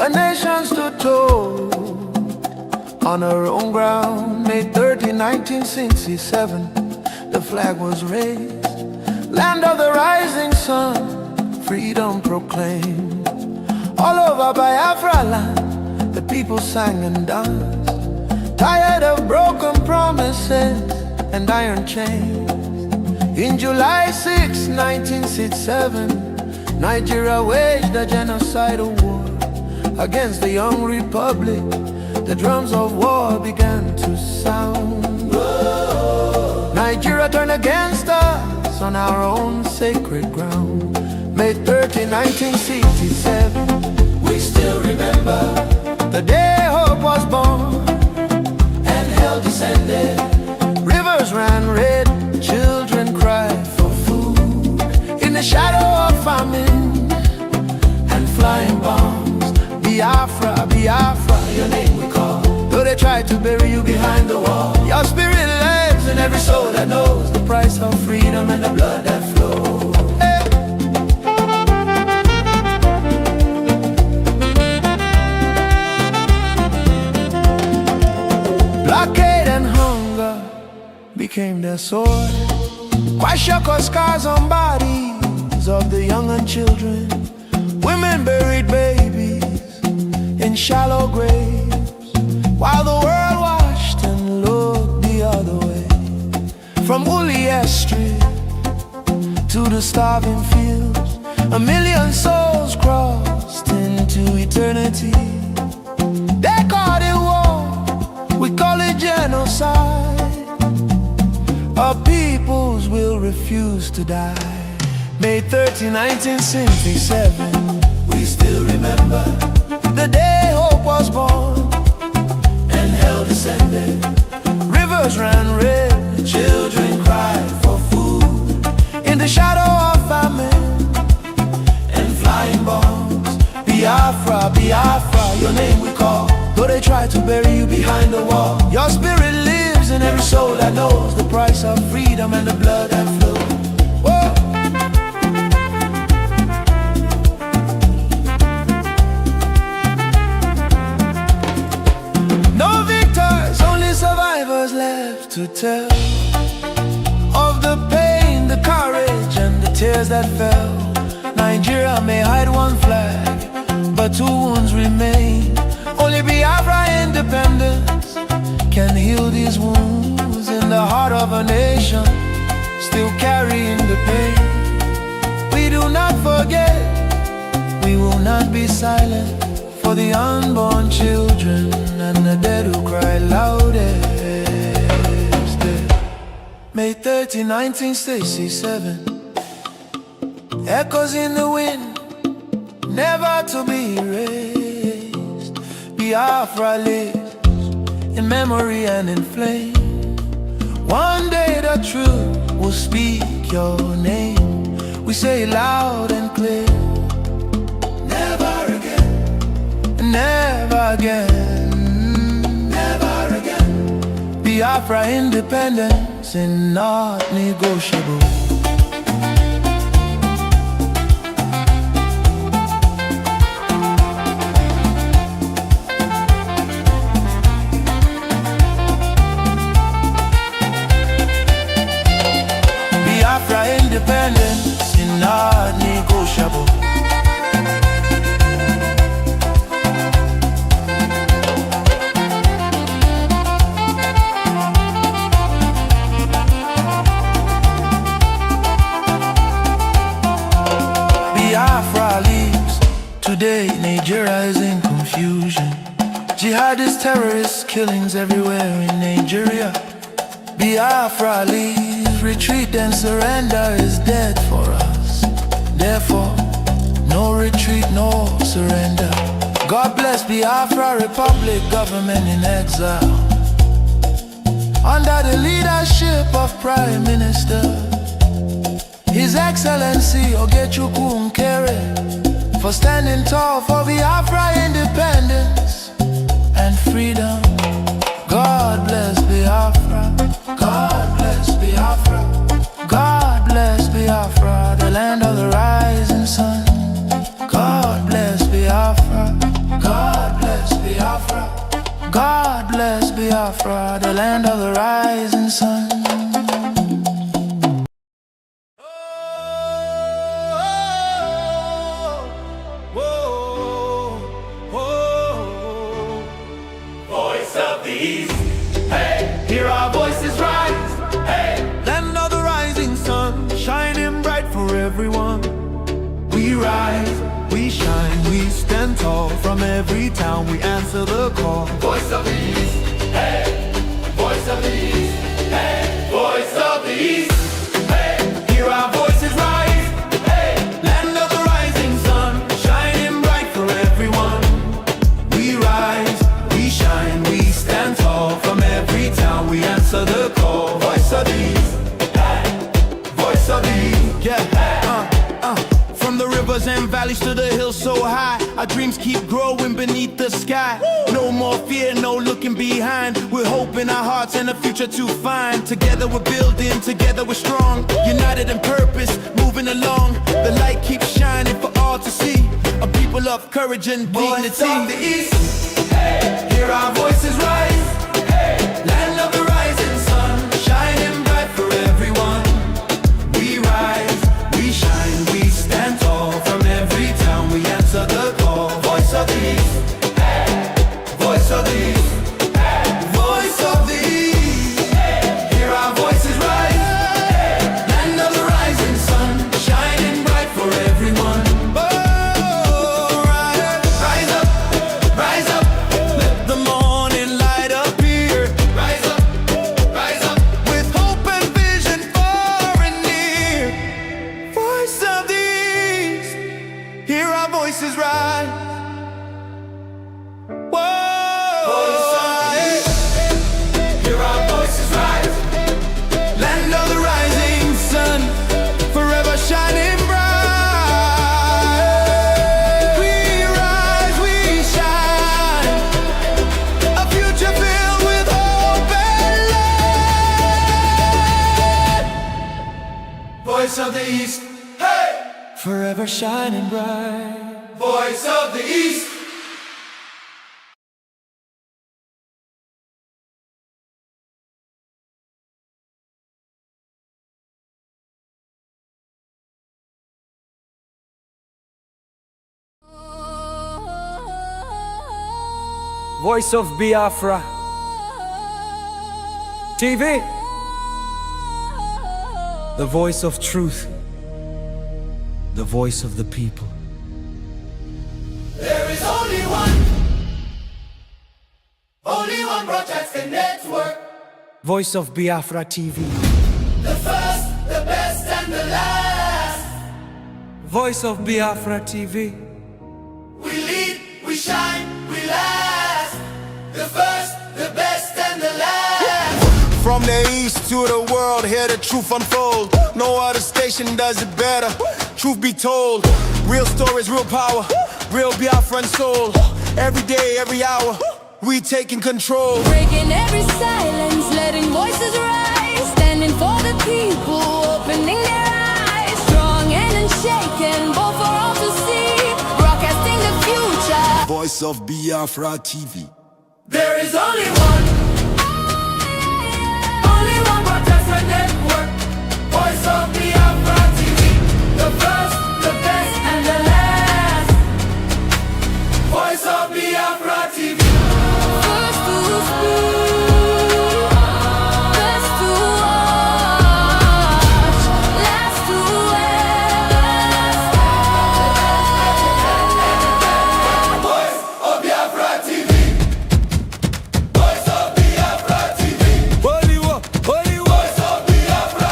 A nation stood tall on her own ground. May 30, 1967, the flag was raised. Land of the rising sun, freedom proclaimed. All over Biafra land, the people sang and danced, tired of broken promises and iron chains. In July 6, 1967, Nigeria waged a genocidal war against the young republic. The drums of war began to sound. Nigeria turned against us on our own sacred ground. May 30, 1967, we still remember the day hope was born and hell descended. Rivers ran red, children cried for food in the shadow of famine and flying bombs. Biafra, Biafra, your name we call. Though they tried to bury you behind the wall, your spirit lives in every soul that knows the price of freedom and the blood that flows. Hey. Blockade and hunger became their sword. Kwashiorkor scars on bodies of the young and children. Women buried babies in shallow graves, while the world watched and looked the other way. From Uliya Street to the starving fields, 1 million souls crossed into eternity. They called it war, we call it genocide. Our peoples will refuse to die. May 30, 1967, we still remember the day hope was born and hell descended. Rivers ran red, children cried for food in the shadow of famine and flying bombs. Biafra, Biafra, your name we call. Though they tried to bury you behind the wall, your spirit lives in every soul that knows the price of freedom and the blood that flows. Whoa. No victors, only survivors left to tell of the pain, the courage, and the tears that fell. Nigeria may hide one flag, but 2 wounds remain. Only Biafra independence can heal these wounds in the heart of a nation still carrying the pain. We do not forget, we will not be silent for the unborn children and the dead who cry loudest. May 30, 1967, echoes in the wind, never to be erased. Biafra lives in memory and in flame. One day the truth will speak your name. We say it loud and clear. Never again, never again, never again. Biafra independence is not negotiable. Biafra independence is not negotiable. Biafra leaves. Today Nigeria is in confusion. Jihadist terrorist killings everywhere in Nigeria. Biafra leaves. Retreat and surrender is dead for us. Therefore, no retreat, no surrender. God bless Biafra Republic, government in exile, under the leadership of Prime Minister His Excellency Ogechukwu Mkere, for standing tall for Biafra independence and freedom. God bless Biafra. God bless Biafra. God bless Biafra, the land of the rising sun. God bless Biafra. God bless Biafra. God bless Biafra, the land of the rising sun. Voice of the East, hey, hear our voices rise, hey. Land of the rising sun, shining bright for everyone. We rise, we shine, we stand tall. From every town we answer the call. Voice of the East, hey, voice of the East, hey, voice of the East, hey, hear our voices rise, hey. Land of the rising sun, shining bright for everyone. We rise, we shine, we stand tall. From every town we answer the call. Voice of the East, Hey, voice of the East. Yeah, from the rivers and valleys to the hills so high, our dreams keep growing beneath the sky. No more fear, no looking behind. We're hope in our hearts and a future to find. Together we're building, together we're strong. United in purpose, moving along. The light keeps shining for all to see. A people of courage and dignity. voice of the East, hey, hear our voices rise, hey. Land of the rising sun, shining bright for everyone. We rise, we shine, we stand tall. From every town we answer the call. Voice of the East, voice of the East, voice of the East. Hear our voices rise. Land of the rising sun, shining bright for everyone. Oh, rise up, rise up. Let the morning light appear. Rise up, With hope and vision far and near. Voice of the East, hear our voices rise. voice of the East, hear our voices rise, Land of the rising sun, forever shining bright. We rise, we shine, a future filled with hope and light. voice of the East, hey, Forever shining bright. voice of the East. Voice of Biafra TV, the voice of truth, the voice of the people. There is only one broadcasting network. Voice of Biafra TV, The first, the best, and the last. Voice of Biafra TV, We lead, we shine, we last. The first, the best, and the last. From the east to the world, hear the truth unfold. No other station does it better. Truth be told, real stories, real power, real Biafran soul. Every day, every hour, we taking control. Breaking every silence, letting voices rise. Standing for the people, opening their eyes. Strong and unshaken, bold for all to see. Broadcasting the future. Voice of Biafra TV. There is only one broadcasting network. Voice of Biafra TV. The first, the best, and the last. Voice of Biafra TV. First to speak, best to watch, last to end. Voice of Biafra TV. Voice of Biafra TV. Holy war, holy war. Voice of Biafra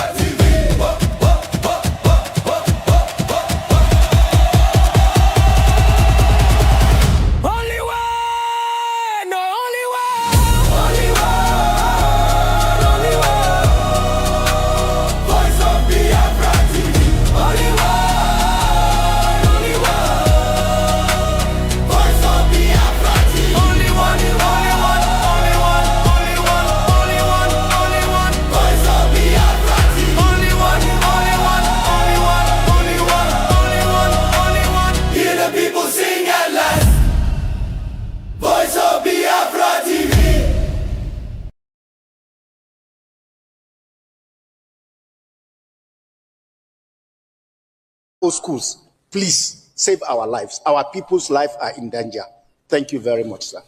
Sabo schools. Please save our lives. Our people's lives are in danger. Thank you very much, sir.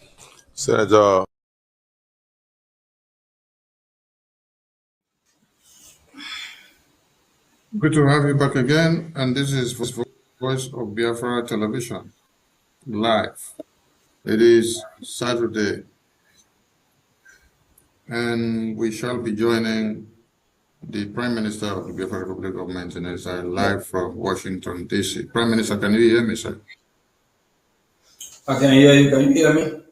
Senator. Good to have you back again. And this is Voice of Biafra Television, live. It is Saturday, and we shall be joining the Prime Minister of the Biafra Republic of Nigeria live from Washington, D.C. Prime Minister, can you hear me, sir? I can hear you. Can you hear me?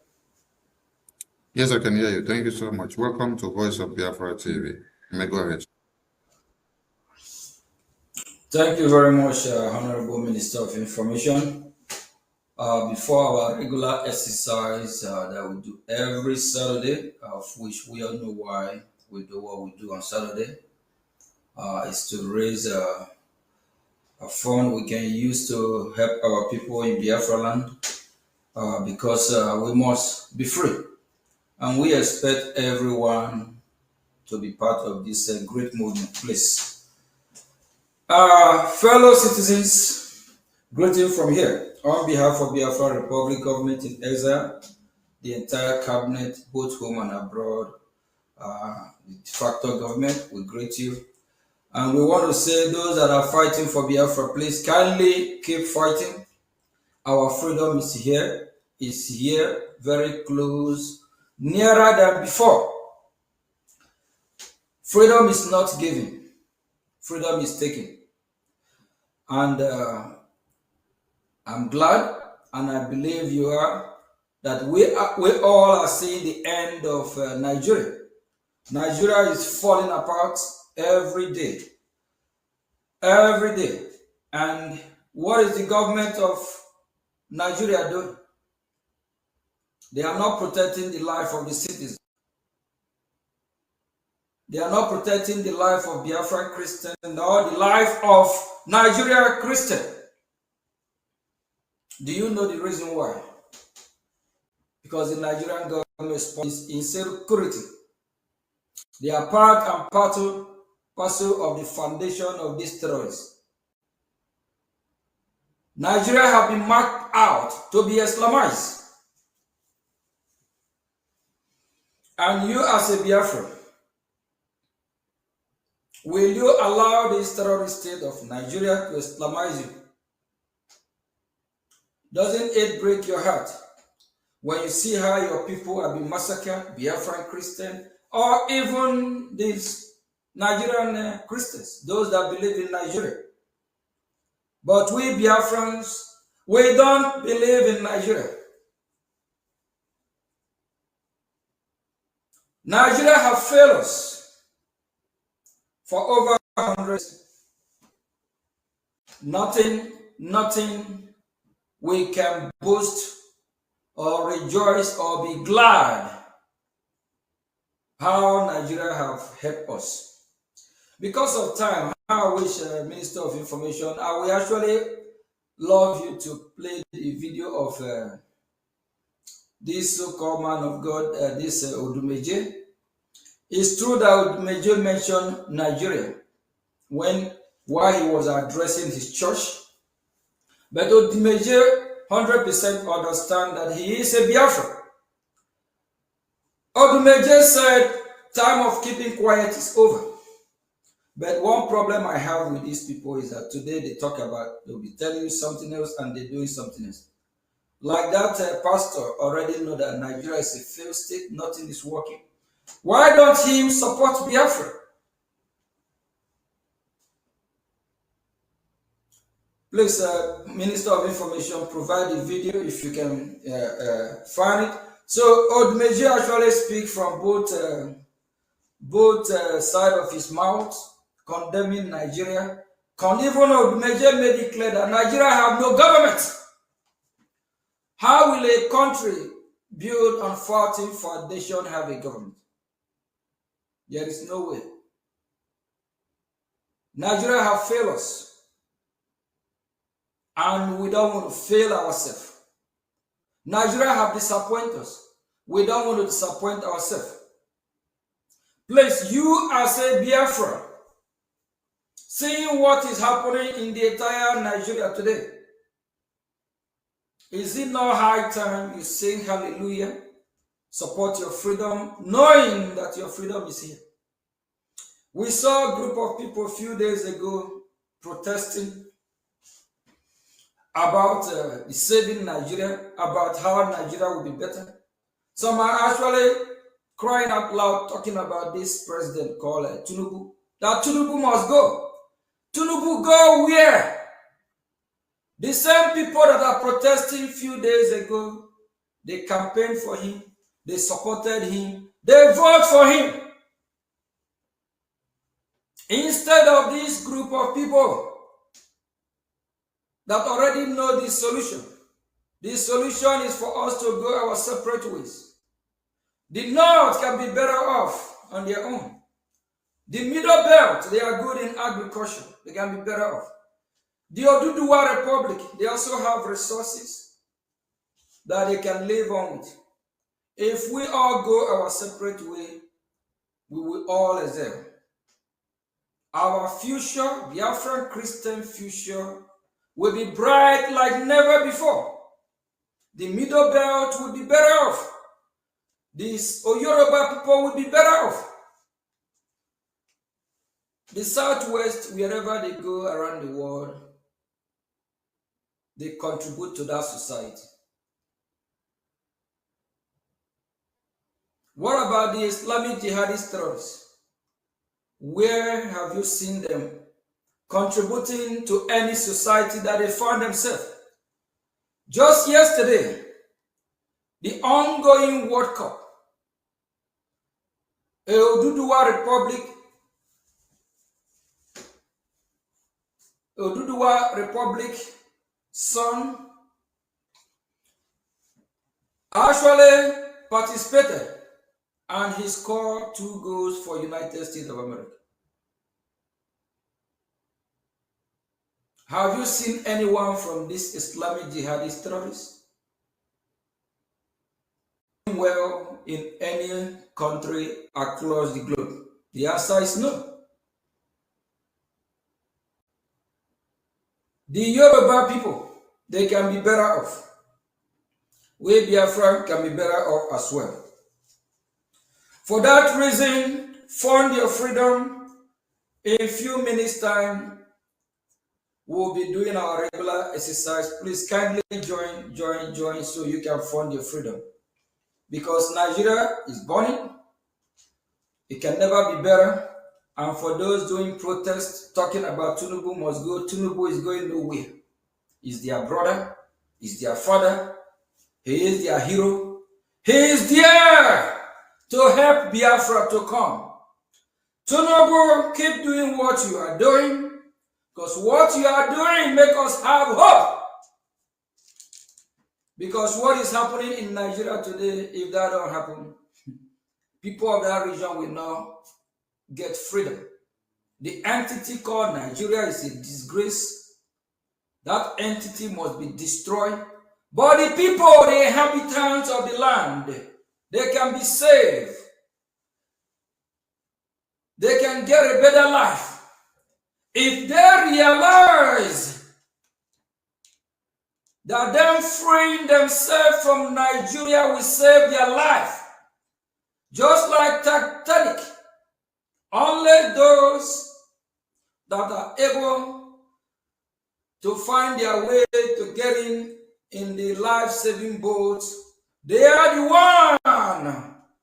Yes, I can hear you. Thank you so much. Welcome to Voice of Biafra TV. You may go ahead. Thank you very much, Honorable Minister of Information. Before our regular exercise that we do every Saturday, of which we all know why we do what we do on Saturday, is to raise a fund we can use to help our people in Biafra land, because we must be free. And we expect everyone to be part of this great movement, please. Fellow citizens, greeting from here. On behalf of Biafra Republic Government in exile, the entire cabinet, both home and abroad, the de facto government, we greet you. And we want to say those that are fighting for Biafra, please kindly keep fighting. Our freedom is here, very close, nearer than before. Freedom is not given, freedom is taken. And I'm glad, and I believe you are, that we all are seeing the end of Nigeria. Nigeria is falling apart every day. Every day. And what is the government of Nigeria doing? They are not protecting the life of the citizens. They are not protecting the life of Biafra Christian or the life of Nigeria Christian. Do you know the reason why? Because the Nigerian government is insecurity. They are part and parcel of the foundation of these terrorists. Nigeria have been marked out to be Islamized. And you as a Biafran, will you allow this terrorist state of Nigeria to Islamize you? Doesn't it break your heart when you see how your people have been massacred, Biafran Christian, or even these Nigerian Christians, those that believe in Nigeria? But we Biafrans, we don't believe in Nigeria. Nigeria have failed us for over 100 years. Nothing we can boast or rejoice or be glad how Nigeria have helped us. Because of time, I wish Minister of Information, I will actually love you to play the video of this so-called man of God, this Odumeje. It's true that Odumeje mentioned Nigeria while he was addressing his church. But Odumeje 100% understand that he is a Biafran. Odumeje said, time of keeping quiet is over. But one problem I have with these people is that today they talk about, they'll be telling you something else and they're doing something else. Like that pastor already know that Nigeria is a failed state, nothing is working. Why don't he support Biafra? Please, Minister of Information, provide the video if you can find it. So Odumeje actually speaks from both sides of his mouth, condemning Nigeria. Even Odumeje made it clear that Nigeria have no government. How will a country built on faulty foundation have a government? There is no way. Nigeria have failed us. And we don't want to fail ourselves. Nigeria have disappointed us. We don't want to disappoint ourselves. Please, you as a Biafra, Seeing what is happening in the entire Nigeria today, is it not high time you sing hallelujah, support your freedom, knowing that your freedom is here? We saw a group of people a few days ago protesting about saving Nigeria, about how Nigeria will be better. Some are actually crying out loud, talking about this president called Tinubu, that Tinubu must go. Tinubu go where? The same people that are protesting a few days ago, they campaigned for him, they supported him, they voted for him. Instead of this group of people that already know the solution is for us to go our separate ways. The North can be better off on their own. The Middle Belt, they are good in agriculture. They can be better off. The Ogechukwu Republic, they also have resources that they can live on with. If we all go our separate way, we will all excel. Our future, Biafran Christian future, will be bright like never before. The Middle Belt will be better off. These Yoruba people will be better off. The Southwest, wherever they go around the world, they contribute to that society. What about the Islamic jihadist terrorists? Where have you seen them contributing to any society that they find themselves? Just yesterday, the ongoing World Cup, Ogechukwu Republic son actually participated and he scored 2 goals for United States of America. Have you seen anyone from this Islamic jihadist terrorists well in any country across the globe? The answer is no. The Yoruba people, they can be better off. We Biafran can be better off as well. For that reason, fund your freedom. In a few minutes' time, we'll be doing our regular exercise. Please kindly join so you can fund your freedom. Because Nigeria is burning. It can never be better. And for those doing protests, talking about Tinubu must go, Tinubu is going nowhere. He's their brother. He's their father. He is their hero. He is there to help Biafra to come. Tinubu, keep doing what you are doing. Because what you are doing makes us have hope. Because what is happening in Nigeria today, if that don't happen, people of that region will now get freedom. The entity called Nigeria is a disgrace. That entity must be destroyed. But the people, the inhabitants of the land, they can be saved. They can get a better life. If they realize that them freeing themselves from Nigeria will save their life. Just like Titanic, only those that are able to find their way to getting in the life-saving boats, they are the one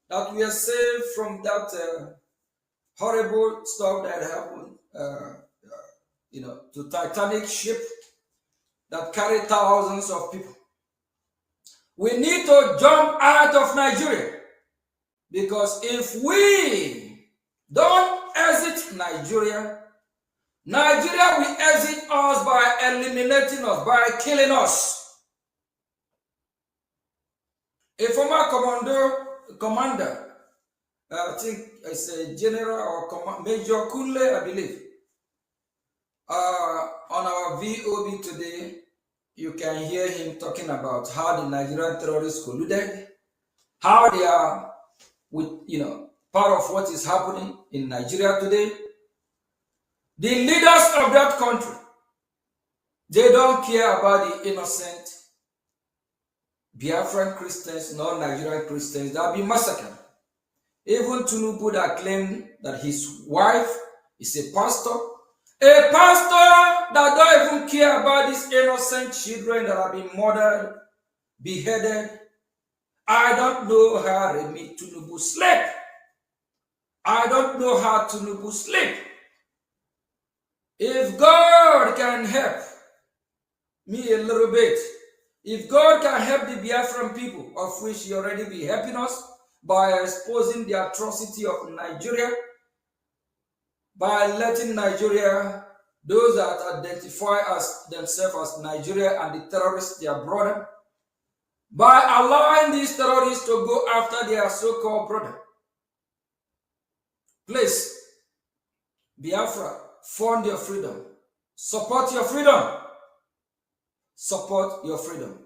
that were saved from that horrible stuff that happened, to Titanic ship that carried thousands of people. We need to jump out of Nigeria, because if we don't exit Nigeria, Nigeria will exit us by eliminating us, by killing us. A former commander, I think it's a general or Major Kunle, I believe, on our VOB today, you can hear him talking about how the Nigerian terrorists colluded, how they are with, part of what is happening in Nigeria today. The leaders of that country, they don't care about the innocent Biafran Christians nor Nigerian Christians that have been massacred. Even Tinubu that claimed that his wife is a pastor that don't even care about these innocent children that have been murdered, beheaded. I don't know how Remi Tinubu sleep. I don't know how Tinubu sleep. If God can help me a little bit, if God can help the Biafran people, of which He already be helping us by exposing the atrocity of Nigeria, by letting Nigeria, those that identify as themselves as Nigeria and the terrorists, their brother, by allowing these terrorists to go after their so-called brother. Please, Biafra, fund your freedom. Support your freedom. Support your freedom.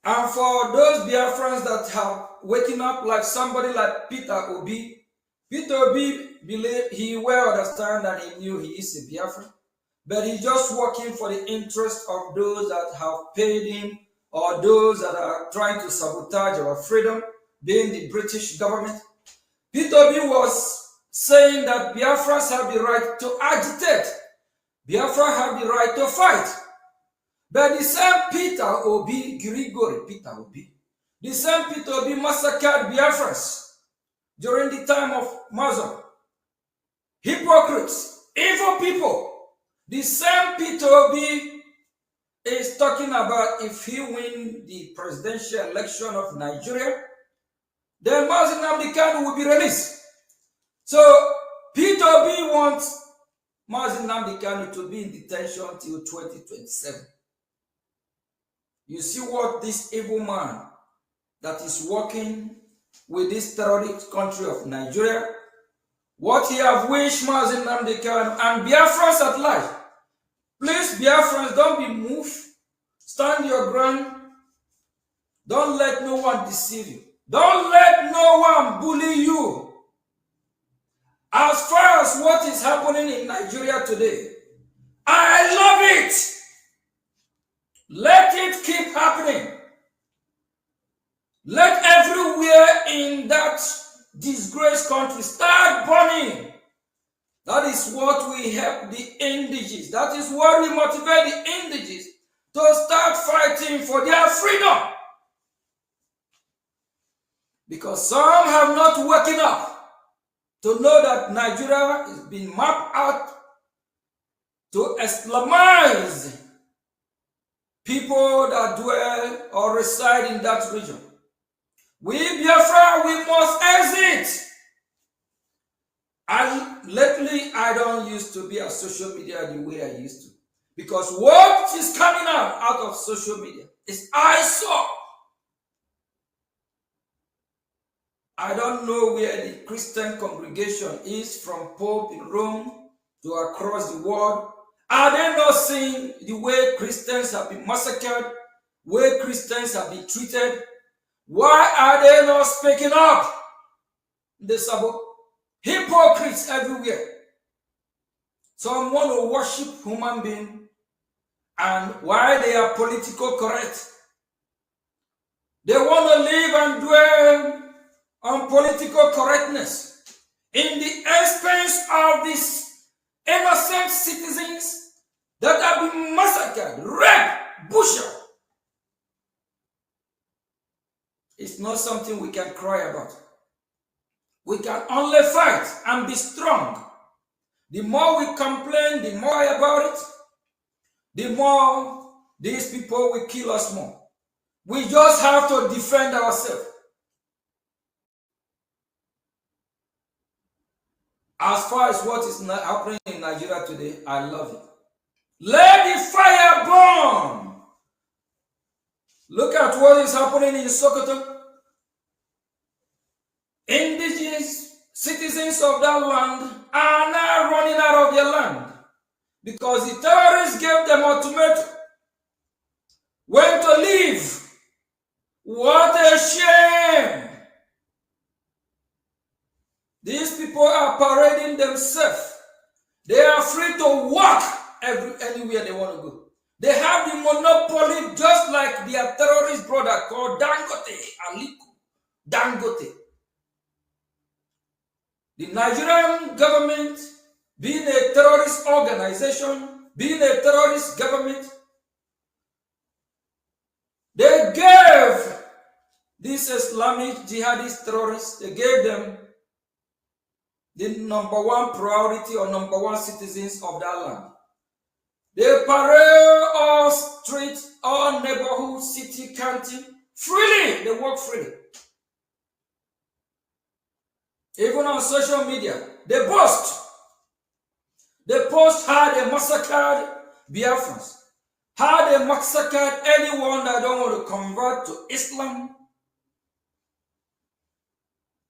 And for those Biafrans that have waking up like somebody like Peter Obi believe he well understand that he knew he is a Biafran, but he's just working for the interest of those that have paid him or those that are trying to sabotage our freedom, being the British government. Peter Obi was saying that Biafrans have the right to agitate. Biafra have the right to fight. But the same Peter Obi, Grigori Peter Obi, the same Peter Obi massacred Biafrans during the time of Mazur. Hypocrites, evil people. The same Peter Obi is talking about if he win the presidential election of Nigeria, then Mazi Nnamdi Kanu will be released. So Peter Obi wants Mazi Nnamdi Kanu to be in detention till 2027. You see what this evil man that is working with this terrorist country of Nigeria, what he have wished Mazi Nnamdi Kanu and Biafrans at large. Please, Biafrans, don't be moved. Stand your ground. Don't let no one deceive you. Don't let no one bully you. As far as what is happening in Nigeria today, I love it. Let it keep happening. Let everywhere in that disgraced country start burning. That is what we help the indigenous. That is what we motivate the indigenous to start fighting for their freedom. Because some have not woken up to know that Nigeria is being mapped out to Islamize people that dwell or reside in that region. We, Biafra, we must exit. Lately, I don't used to be on social media the way I used to. Because what is coming out of social media is eyesore. I don't know where the Christian congregation is, from Pope in Rome to across the world. Are they not seeing the way Christians have been massacred, way Christians have been treated? Why are they not speaking up? The hypocrites everywhere. Some want to worship human beings, and why they are political correct. They want to live and dwell on political correctness in the expense of these innocent citizens that have been massacred, raped, butchered. It's not something we can cry about. We can only fight and be strong. The more we complain, the more about it, the more these people will kill us more. We just have to defend ourselves. As far as what is happening in Nigeria today, I love it. Let the fire burn. Look at what is happening in Sokoto. Indigenous citizens of that land are now running out of their land because the terrorists gave them ultimatum when to leave. What a shame! These people are parading themselves. They are free to anywhere they want to go. They have the monopoly just like their terrorist brother called Dangote, Aliko Dangote. The Nigerian government, being a terrorist organization, being a terrorist government, they gave these Islamic jihadist terrorists, they gave them the number one priority or number one citizens of that land. They parade all streets, all neighborhood, city, county, freely. They work freely. Even on social media, they boast. They post how they massacred Biafrans, how they massacred anyone that don't want to convert to Islam.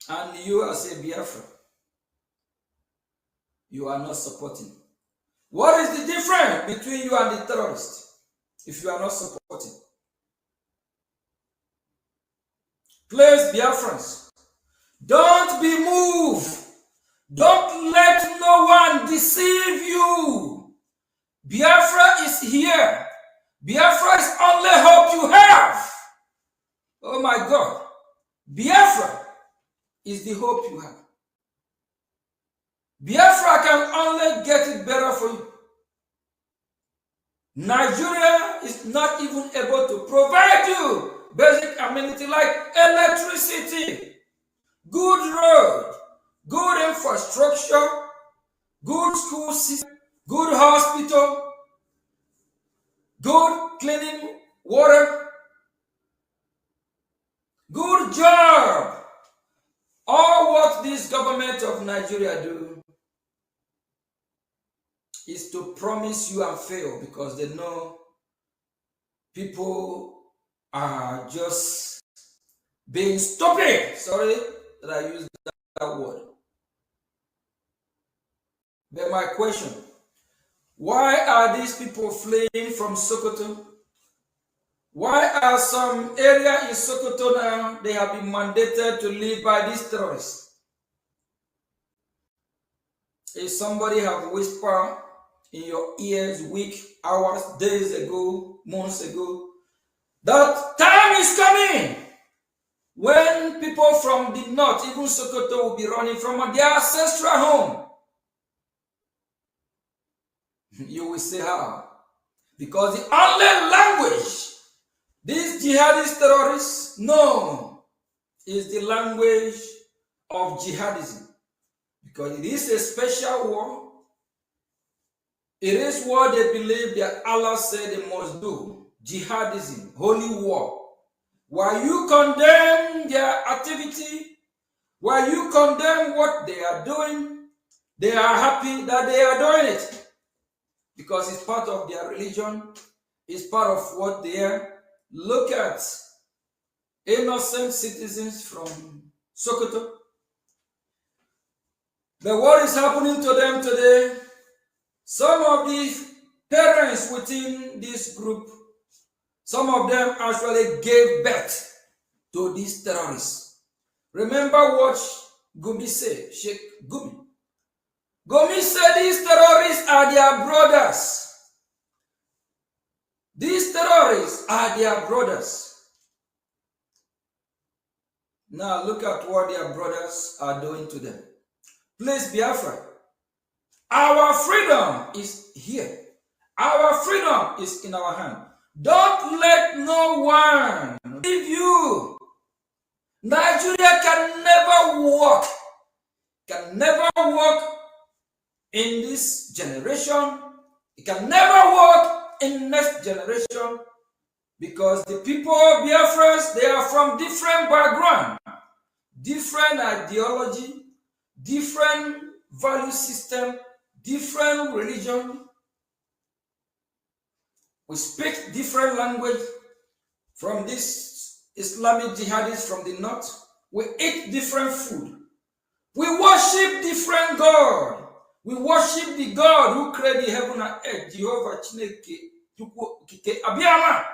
And you as a Biafran, you are not supporting. What is the difference between you and the terrorist if you are not supporting? Please, Biafrans, don't be moved. Don't let no one deceive you. Biafra is here. Biafra is only hope you have. Oh my God. Biafra is the hope you have. Biafra can only get it better for you. Nigeria is not even able to provide you basic amenity like electricity, good road, good infrastructure, good school system, good hospital, good cleaning water, good job. All what this government of Nigeria do is to promise you and fail because they know people are just being stupid. Sorry that I used that word. But my question, why are these people fleeing from Sokoto? Why are some areas in Sokoto now, they have been mandated to live by these terrorists? If somebody have whispered in your ears weeks, hours, days ago, months ago, that time is coming when people from the north, even Sokoto, will be running from their ancestral home. You will say how? Because the only language these jihadist terrorists know is the language of jihadism. Because it is a special war. It is what they believe that Allah said they must do. Jihadism, holy war. While you condemn their activity, while you condemn what they are doing, they are happy that they are doing it. Because it's part of their religion, it's part of what they are. Look at innocent citizens from Sokoto. But what is happening to them today? Some of the parents within this group, some of them actually gave birth to these terrorists. Remember what Gumi said, Sheikh Gumi. Gumi said these terrorists are their brothers. These terrorists are their brothers. Now look at what their brothers are doing to them. Please, Biafra, our freedom is here. Our freedom is in our hand. Don't let no one leave you. Nigeria can never walk. Can never walk in this generation. It can never walk in next generation because the people of Biafra, they are from different background, different ideology, different value system, different religion. We speak different language from this Islamic jihadists from the north. We eat different food. We worship different God. We worship the God who created the heaven and earth, Jehovah Chineke, Abiyama.